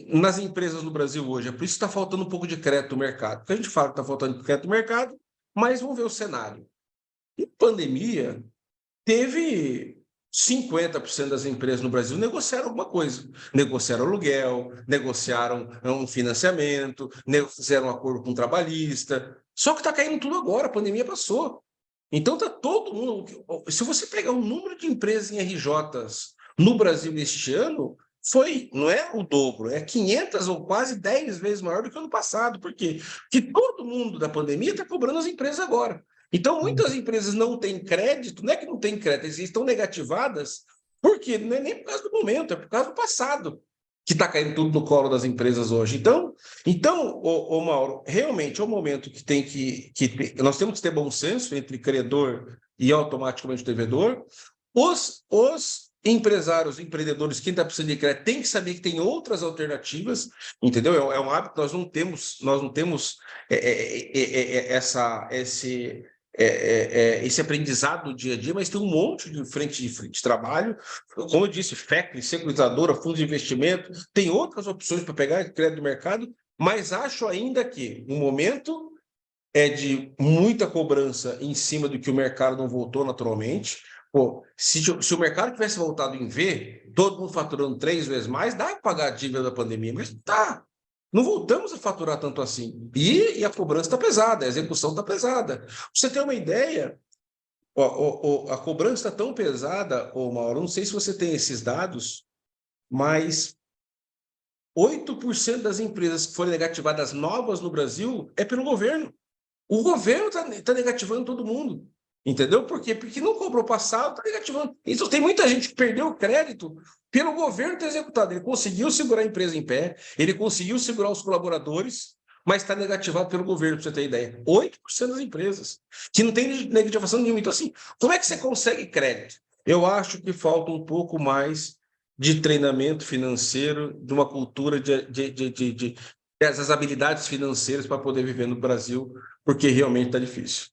nas empresas no Brasil hoje, é por isso que está faltando um pouco de crédito no mercado. Porque a gente fala que está faltando crédito no mercado, mas vamos ver o cenário. Em pandemia, teve 50% das empresas no Brasil negociaram alguma coisa. Negociaram aluguel, negociaram um financiamento, fizeram um acordo com um trabalhista. Só que está caindo tudo agora, a pandemia passou. Então está todo mundo... Se você pegar o número de empresas em RJs no Brasil este ano, não é o dobro, é 500 ou quase 10 vezes maior do que o ano passado. Por quê? Porque todo mundo da pandemia está cobrando as empresas agora. Então, muitas empresas não têm crédito, não é que não têm crédito, elas estão negativadas, porque não é nem por causa do momento, é por causa do passado, que está caindo tudo no colo das empresas hoje. Então, Mauro, realmente é um momento que nós temos que ter bom senso entre credor e automaticamente devedor. Os empresários, empreendedores, quem está precisando de crédito, tem que saber que tem outras alternativas, entendeu? É um hábito, nós não temos esse aprendizado do dia a dia, mas tem um monte de frente de trabalho, como eu disse, FEC, securitizadora, fundos de investimento, tem outras opções para pegar crédito do mercado, mas acho ainda que o momento é de muita cobrança em cima do que o mercado não voltou naturalmente. Pô, se o mercado tivesse voltado em V, todo mundo faturando 3 vezes mais, dá para pagar a dívida da pandemia, mas tá. Não voltamos a faturar tanto assim. E a cobrança está pesada, a execução está pesada. Pra você ter uma ideia, a cobrança está tão pesada, Mauro, não sei se você tem esses dados, mas 8% das empresas que foram negativadas novas no Brasil é pelo governo. O governo está negativando todo mundo. Entendeu? Por quê? Porque não cobrou passado, está negativando. Então, tem muita gente que perdeu o crédito pelo governo ter executado. Ele conseguiu segurar a empresa em pé, ele conseguiu segurar os colaboradores, mas está negativado pelo governo, para você ter ideia. 8% das empresas, que não tem negativação nenhuma. Então, assim, como é que você consegue crédito? Eu acho que falta um pouco mais de treinamento financeiro, de uma cultura dessas habilidades financeiras para poder viver no Brasil, porque realmente está difícil.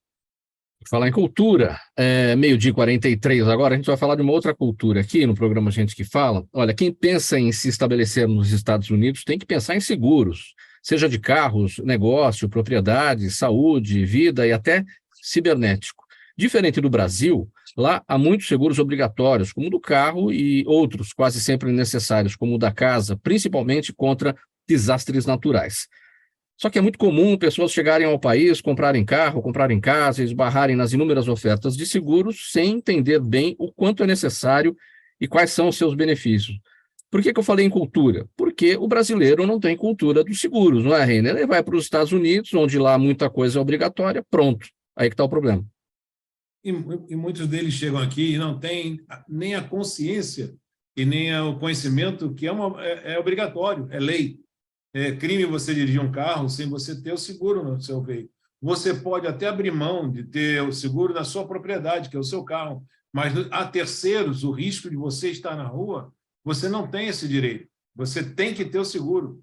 Falar em cultura, 12h43 agora, a gente vai falar de uma outra cultura aqui no programa Gente que Fala. Olha, quem pensa em se estabelecer nos Estados Unidos tem que pensar em seguros, seja de carros, negócio, propriedade, saúde, vida e até cibernético. Diferente do Brasil, lá há muitos seguros obrigatórios, como o do carro e outros quase sempre necessários, como o da casa, principalmente contra desastres naturais. Só que é muito comum pessoas chegarem ao país, comprarem carro, comprarem casa, esbarrarem nas inúmeras ofertas de seguros sem entender bem o quanto é necessário e quais são os seus benefícios. Por que eu falei em cultura? Porque o brasileiro não tem cultura dos seguros, não é, Reina? Ele vai para os Estados Unidos, onde lá muita coisa é obrigatória, pronto. Aí que está o problema. E muitos deles chegam aqui e não têm nem a consciência e nem o conhecimento, que é obrigatório, é lei. É crime você dirigir um carro sem você ter o seguro no seu veículo. Você pode até abrir mão de ter o seguro na sua propriedade, que é o seu carro, mas a terceiros, o risco de você estar na rua, você não tem esse direito. Você tem que ter o seguro.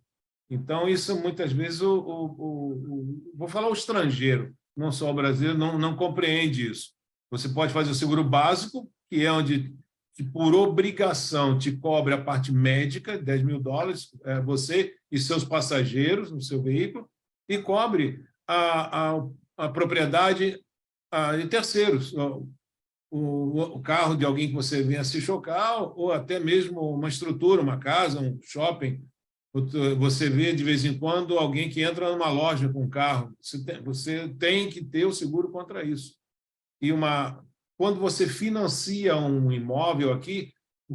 Então, isso muitas vezes, vou falar o estrangeiro, não só o brasileiro, não compreende isso. Você pode fazer o seguro básico, que é onde, que por obrigação, te cobre a parte médica, $10 mil, você e seus passageiros no seu veículo, e cobre a propriedade de terceiros, o carro de alguém que você venha se chocar, ou até mesmo uma estrutura, uma casa, um shopping. Você vê, de vez em quando, alguém que entra numa loja com um carro. Você tem que ter o seguro contra isso. E quando você financia um imóvel aqui,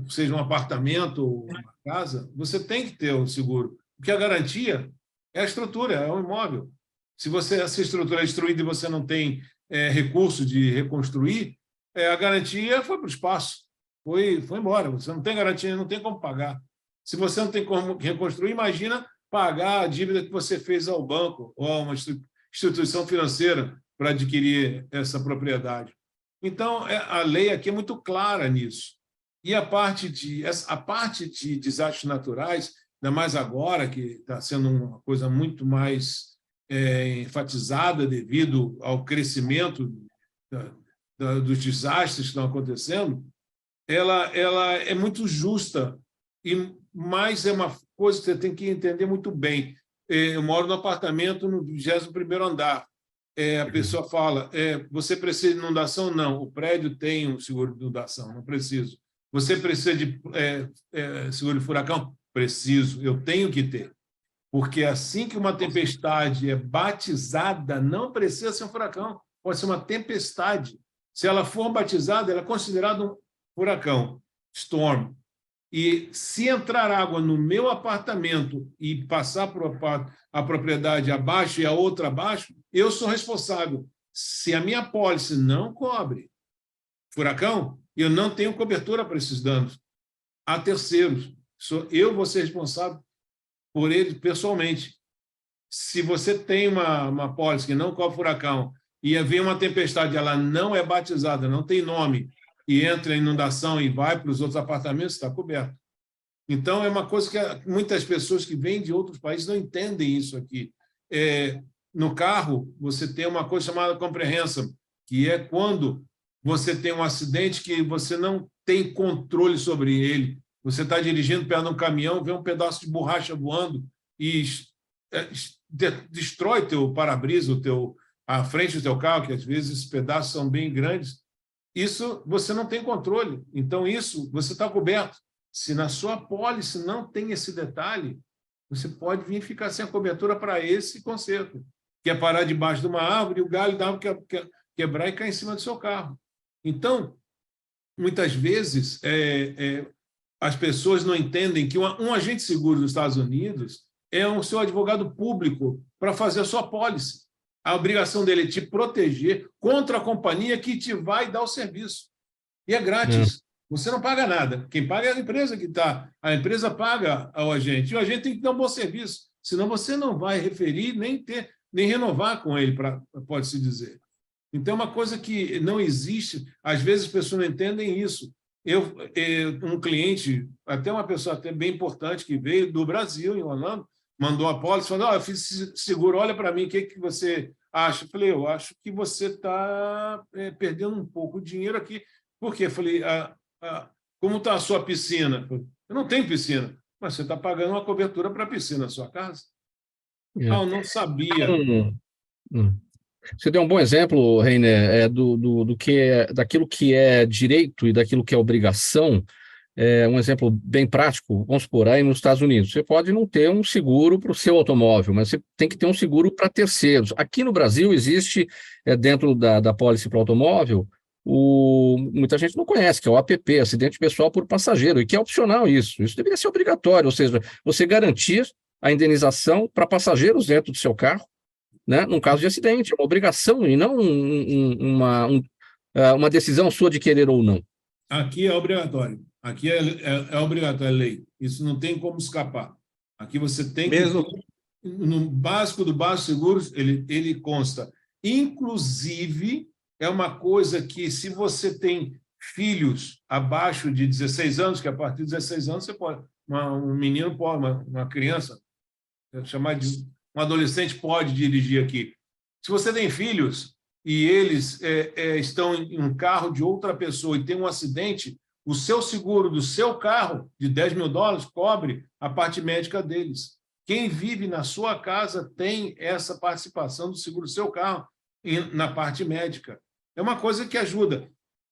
seja um apartamento ou uma casa, você tem que ter o seguro. Porque a garantia é a estrutura, é o imóvel. Se essa estrutura é destruída e você não tem recurso de reconstruir, a garantia foi para o espaço, foi embora. Você não tem garantia, não tem como pagar. Se você não tem como reconstruir, imagina pagar a dívida que você fez ao banco ou a uma instituição financeira para adquirir essa propriedade. Então, a lei aqui é muito clara nisso. E a parte de desastres naturais, ainda mais agora, que está sendo uma coisa muito mais enfatizada devido ao crescimento dos desastres que estão acontecendo, ela é muito justa, mas é uma coisa que você tem que entender muito bem. Eu moro no apartamento no 21º andar. A pessoa fala, você precisa de inundação? Não, o prédio tem um seguro de inundação, não preciso. Você precisa de seguro de furacão? Preciso, eu tenho que ter. Porque assim que uma tempestade é batizada, não precisa ser um furacão, pode ser uma tempestade. Se ela for batizada, ela é considerada um furacão, storm. E se entrar água no meu apartamento e passar por a propriedade abaixo e a outra abaixo, eu sou responsável. Se a minha apólice não cobre furacão, eu não tenho cobertura para esses danos. Há terceiros. Eu vou ser responsável por eles pessoalmente. Se você tem uma apólice que não cobre furacão e vem uma tempestade, ela não é batizada, não tem nome, e entra em inundação e vai para os outros apartamentos, está coberto. Então, é uma coisa que muitas pessoas que vêm de outros países não entendem isso aqui. No carro, você tem uma coisa chamada comprehensive, que é quando você tem um acidente que você não tem controle sobre ele. Você está dirigindo perto de um caminhão, vê um pedaço de borracha voando e destrói teu para-brisa, a frente do teu carro, que às vezes esses pedaços são bem grandes. Isso você não tem controle. Então, isso você está coberto. Se na sua apólice não tem esse detalhe, você pode vir ficar sem a cobertura para esse conserto, que é parar debaixo de uma árvore e o galho da árvore quebrar e cair em cima do seu carro. Então, muitas vezes, as pessoas não entendem que um agente seguro dos Estados Unidos é o seu advogado público para fazer a sua apólice. A obrigação dele é te proteger contra a companhia que te vai dar o serviço. E é grátis. Você não paga nada. Quem paga é a empresa que está. A empresa paga ao agente. E o agente tem que dar um bom serviço. Senão você não vai referir, nem renovar com ele, pode-se dizer. Então, é uma coisa que não existe. Às vezes, as pessoas não entendem isso. Um cliente, até uma pessoa até bem importante, que veio do Brasil, em Orlando, mandou a apólice, falou, eu fiz seguro, olha para mim, o que você acha? Eu falei, eu acho que você está perdendo um pouco de dinheiro aqui. Por quê? Eu falei, como está a sua piscina? Eu não tenho piscina, mas você está pagando uma cobertura para a piscina na sua casa? Eu não sabia. Você deu um bom exemplo, Reiner, daquilo que é direito e daquilo que é obrigação. Um exemplo bem prático, vamos supor, aí nos Estados Unidos, você pode não ter um seguro para o seu automóvel, mas você tem que ter um seguro para terceiros. Aqui no Brasil existe, dentro da apólice para o automóvel, muita gente não conhece, que é o APP, acidente pessoal por passageiro, e que é opcional isso. Isso deveria ser obrigatório, ou seja, você garantir a indenização para passageiros dentro do seu carro, né, num caso de acidente, é uma obrigação e não uma decisão sua de querer ou não. Aqui é obrigatório. Aqui é obrigatório, é lei. Isso não tem como escapar. Aqui você tem Mesmo que... No básico do básico seguros, ele consta. Inclusive, é uma coisa que, se você tem filhos abaixo de 16 anos, que a partir de 16 anos você pode... um menino pode, uma criança, chamar de um adolescente pode dirigir aqui. Se você tem filhos e eles estão em um carro de outra pessoa e tem um acidente, o seu seguro do seu carro, de $10 mil, cobre a parte médica deles. Quem vive na sua casa tem essa participação do seguro do seu carro na parte médica. É uma coisa que ajuda.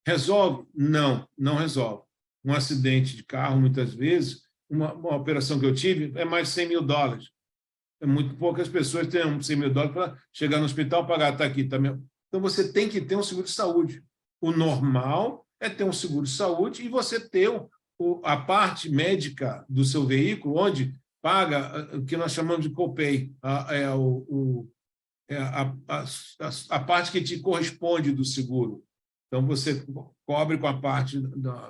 Resolve? Não, não resolve. Um acidente de carro, muitas vezes, uma operação que eu tive, é mais de $100 mil. É muito poucas pessoas têm $100 mil para chegar no hospital e pagar, está aqui. Tá meu. Então, você tem que ter um seguro de saúde. O normal é ter um seguro de saúde e você ter a parte médica do seu veículo, onde paga o que nós chamamos de copay, a parte que te corresponde do seguro. Então, você cobre com a parte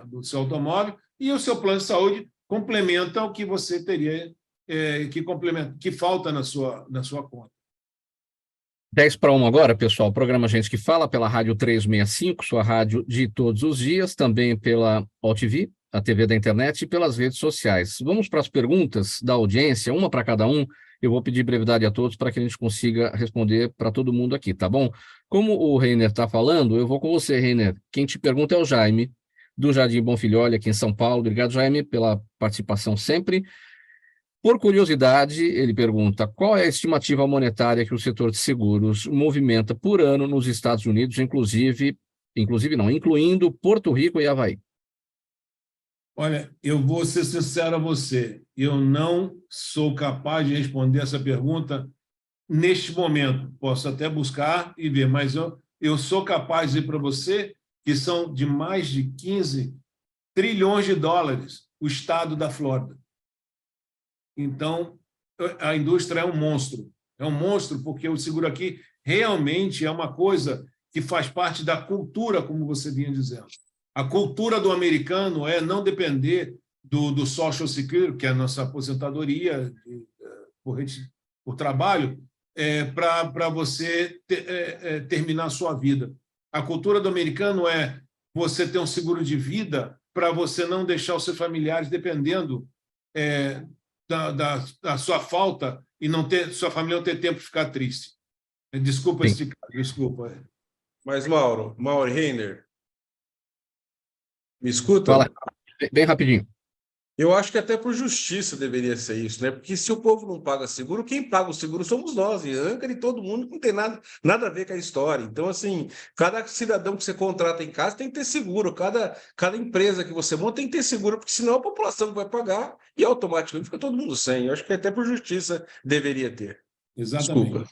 do seu automóvel e o seu plano de saúde complementa o que você teria que falta na sua conta. 10:50 agora, pessoal. Programa Gente que Fala pela Rádio 365, sua rádio de todos os dias, também pela OTV, a TV da internet e pelas redes sociais. Vamos para as perguntas da audiência, uma para cada um. Eu vou pedir brevidade a todos para que a gente consiga responder para todo mundo aqui, tá bom? Como o Reiner está falando, eu vou com você, Reiner. Quem te pergunta é o Jaime, do Jardim Bonfilholi, aqui em São Paulo. Obrigado, Jaime, pela participação sempre. Por curiosidade, ele pergunta: qual é a estimativa monetária que o setor de seguros movimenta por ano nos Estados Unidos, incluindo Porto Rico e Havaí? Olha, eu vou ser sincero a você, eu não sou capaz de responder essa pergunta neste momento. Posso até buscar e ver, mas eu sou capaz de dizer para você que são de mais de 15 trilhões de dólares o estado da Flórida. Então, a indústria é um monstro. É um monstro porque o seguro aqui realmente é uma coisa que faz parte da cultura, como você vinha dizendo. A cultura do americano é não depender do Social Security, que é a nossa aposentadoria por trabalho, para você terminar a sua vida. A cultura do americano é você ter um seguro de vida para você não deixar os seus familiares dependendo da sua falta e sua família não ter tempo de ficar triste. Desculpa esticar, desculpa. Mas, Mauro Reiner, me escuta? Fala, bem rapidinho. Eu acho que até por justiça deveria ser isso, né? Porque se o povo não paga seguro, quem paga o seguro somos nós, e Ancar e todo mundo, não tem nada a ver com a história. Então, assim, cada cidadão que você contrata em casa tem que ter seguro, cada empresa que você monta tem que ter seguro, porque senão a população vai pagar e automaticamente fica todo mundo sem. Eu acho que até por justiça deveria ter. Exatamente. Desculpa.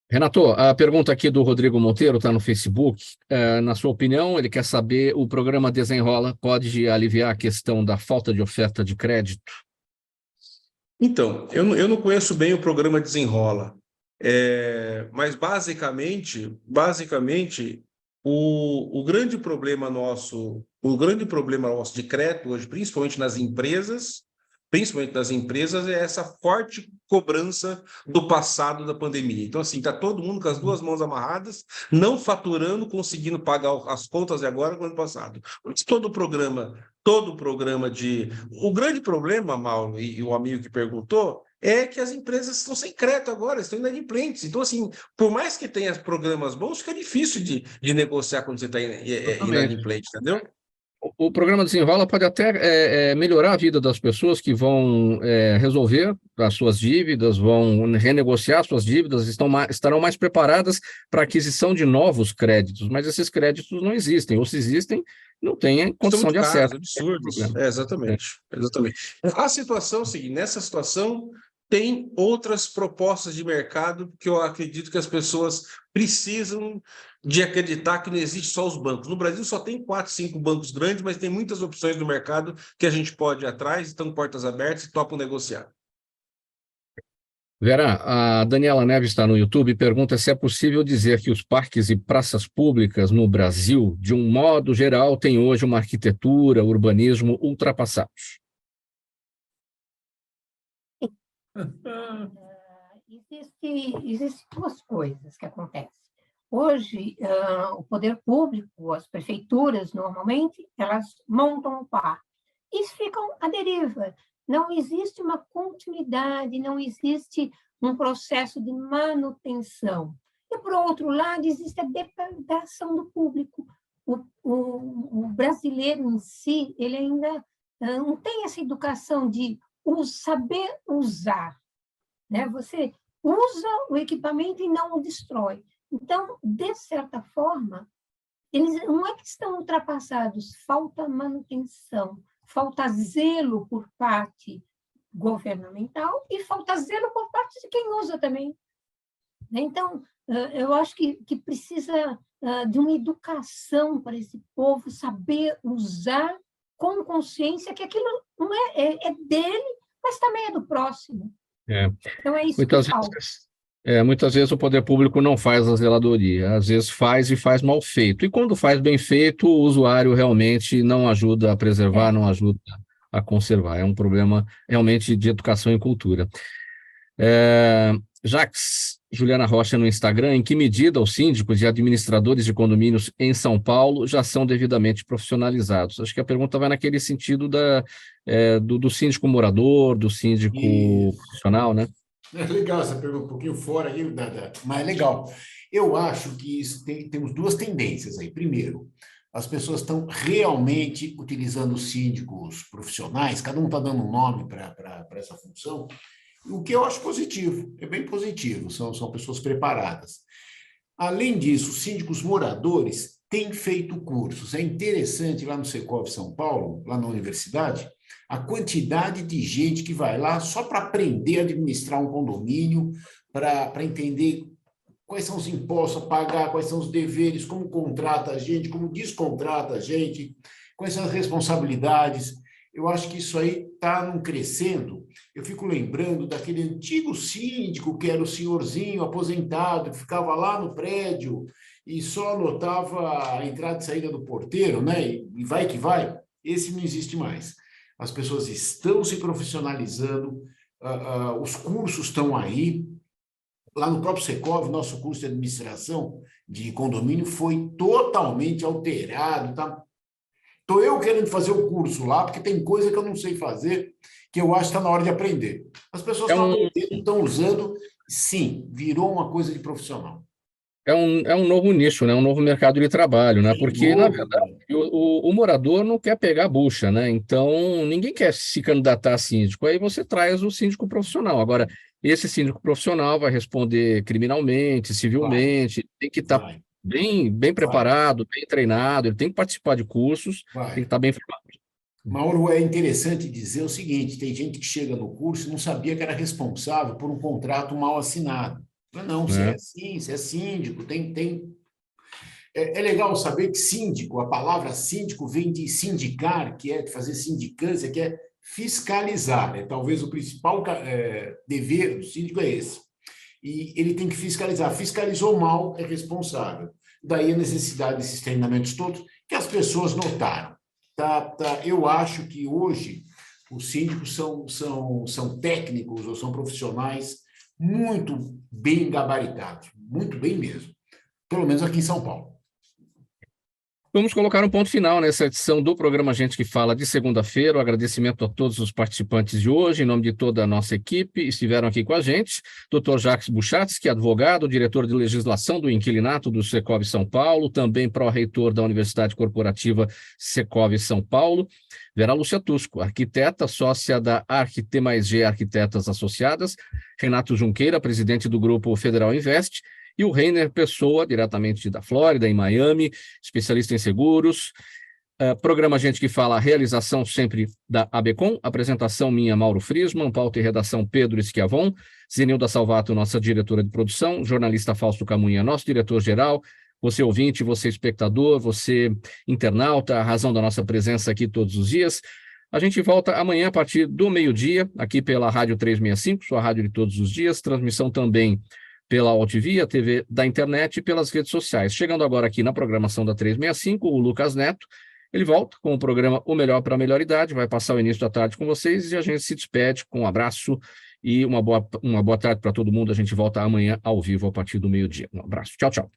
Renato, a pergunta aqui do Rodrigo Monteiro está no Facebook. Na sua opinião, ele quer saber: o programa Desenrola pode aliviar a questão da falta de oferta de crédito? Então, eu não conheço bem o programa Desenrola, mas basicamente o grande problema nosso de crédito hoje, principalmente nas empresas, é essa forte cobrança do passado da pandemia. Então, assim, está todo mundo com as duas mãos amarradas, não faturando, conseguindo pagar as contas de agora com o ano passado. Todo o programa O grande problema, Mauro, e o amigo que perguntou, é que as empresas estão sem crédito agora, estão inadimplentes. Então, assim, por mais que tenha programas bons, fica difícil de negociar quando você está inadimplente, entendeu? O programa Desenrola pode até melhorar a vida das pessoas que vão resolver as suas dívidas, vão renegociar suas dívidas, estarão mais preparadas para a aquisição de novos créditos, mas esses créditos não existem, ou se existem, não têm condição de acesso. Absurdos. Exatamente. A situação é a seguinte: nessa situação, tem outras propostas de mercado que eu acredito que as pessoas precisam de acreditar que não existe só os bancos. No Brasil só tem 4, 5 bancos grandes, mas tem muitas opções no mercado que a gente pode ir atrás, estão portas abertas e topam negociar. Vera, a Daniela Neves está no YouTube e pergunta se é possível dizer que os parques e praças públicas no Brasil, de um modo geral, têm hoje uma arquitetura, urbanismo ultrapassados. Existem duas coisas que acontecem. Hoje, o poder público, as prefeituras, normalmente, elas montam um parque e ficam à deriva. Não existe uma continuidade, não existe um processo de manutenção. E, por outro lado, existe a depredação do público. O brasileiro em si, ele ainda não tem essa educação de saber usar, né? Você usa o equipamento e não o destrói. Então, de certa forma, eles não é que estão ultrapassados, falta manutenção, falta zelo por parte governamental e falta zelo por parte de quem usa também. Então, eu acho que precisa de uma educação para esse povo saber usar com consciência que aquilo não é dele, mas também é do próximo. Então, é isso Muitas que falta. muitas vezes o poder público não faz a zeladoria, às vezes faz e faz mal feito. E quando faz bem feito, o usuário realmente não ajuda a preservar, não ajuda a conservar. É um problema realmente de educação e cultura. Jacques, Juliana Rocha no Instagram, em que medida os síndicos e administradores de condomínios em São Paulo já são devidamente profissionalizados? Acho que a pergunta vai naquele sentido do síndico morador, do síndico profissional, né? É legal essa pergunta, um pouquinho fora aí, mas é legal. Eu acho que temos duas tendências aí. Primeiro, as pessoas estão realmente utilizando síndicos profissionais, cada um está dando um nome para essa função, o que eu acho positivo, é bem positivo, são pessoas preparadas. Além disso, os síndicos moradores têm feito cursos. É interessante lá no Secov São Paulo, lá na universidade, a quantidade de gente que vai lá só para aprender a administrar um condomínio, para entender quais são os impostos a pagar, quais são os deveres, como contrata a gente, como descontrata a gente, quais são as responsabilidades. Eu acho que isso aí está num crescendo. Eu fico lembrando daquele antigo síndico que era o senhorzinho aposentado, que ficava lá no prédio e só anotava a entrada e saída do porteiro, né? E vai que vai. Esse não existe mais. As pessoas estão se profissionalizando, os cursos estão aí. Lá no próprio Secov, nosso curso de administração de condomínio foi totalmente alterado, tá? Estou eu querendo fazer o curso lá, porque tem coisa que eu não sei fazer, que eu acho que está na hora de aprender. As pessoas estão aprendendo, estão usando, sim, virou uma coisa de profissional. É um novo nicho, né? Um novo mercado de trabalho, né? Porque, na verdade, o morador não quer pegar a bucha, né? Então, ninguém quer se candidatar a síndico. Aí você traz o síndico profissional. Agora, esse síndico profissional vai responder criminalmente, civilmente, tem que estar bem preparado, bem treinado, ele tem que participar de cursos, tem que estar bem formado. Mauro, é interessante dizer o seguinte, tem gente que chega no curso e não sabia que era responsável por um contrato mal assinado. Não, você é assim, você é síndico, É legal saber que síndico, a palavra síndico vem de sindicar, que é de fazer sindicância, que é fiscalizar, né? Talvez o principal dever do síndico é esse. E ele tem que fiscalizar. Fiscalizou mal, é responsável. Daí a necessidade desses treinamentos todos que as pessoas notaram. Eu acho que hoje os síndicos são técnicos ou são profissionais muito bem gabaritados, muito bem mesmo, pelo menos aqui em São Paulo. Vamos colocar um ponto final nessa edição do programa Gente que Fala de segunda-feira. Um agradecimento a todos os participantes de hoje, em nome de toda a nossa equipe, estiveram aqui com a gente. Dr. Jacques Buchatsky, advogado, diretor de legislação do Inquilinato do Secov São Paulo, também pró-reitor da Universidade Corporativa Secov São Paulo. Vera Lúcia Tusco, arquiteta, sócia da Arquite+G Arquitetas Associadas. Renato Junqueira, presidente do Grupo Federal Invest. E o Reiner Pessoa, diretamente da Flórida, em Miami, especialista em seguros. Programa Gente que Fala, realização sempre da ABCom, apresentação minha, Mauro Friesman, pauta e redação Pedro Schiavon, Zenilda Salvato, nossa diretora de produção, jornalista Fausto Camunha, nosso diretor-geral, você ouvinte, você espectador, você internauta, a razão da nossa presença aqui todos os dias. A gente volta amanhã a partir do meio-dia, aqui pela Rádio 365, sua rádio de todos os dias, transmissão também pela OutVia, a TV da internet e pelas redes sociais. Chegando agora aqui na programação da 365, o Lucas Neto, ele volta com o programa O Melhor para a Melhor Idade, vai passar o início da tarde com vocês e a gente se despede com um abraço e uma boa tarde para todo mundo. A gente volta amanhã ao vivo a partir do meio-dia. Um abraço. Tchau, tchau.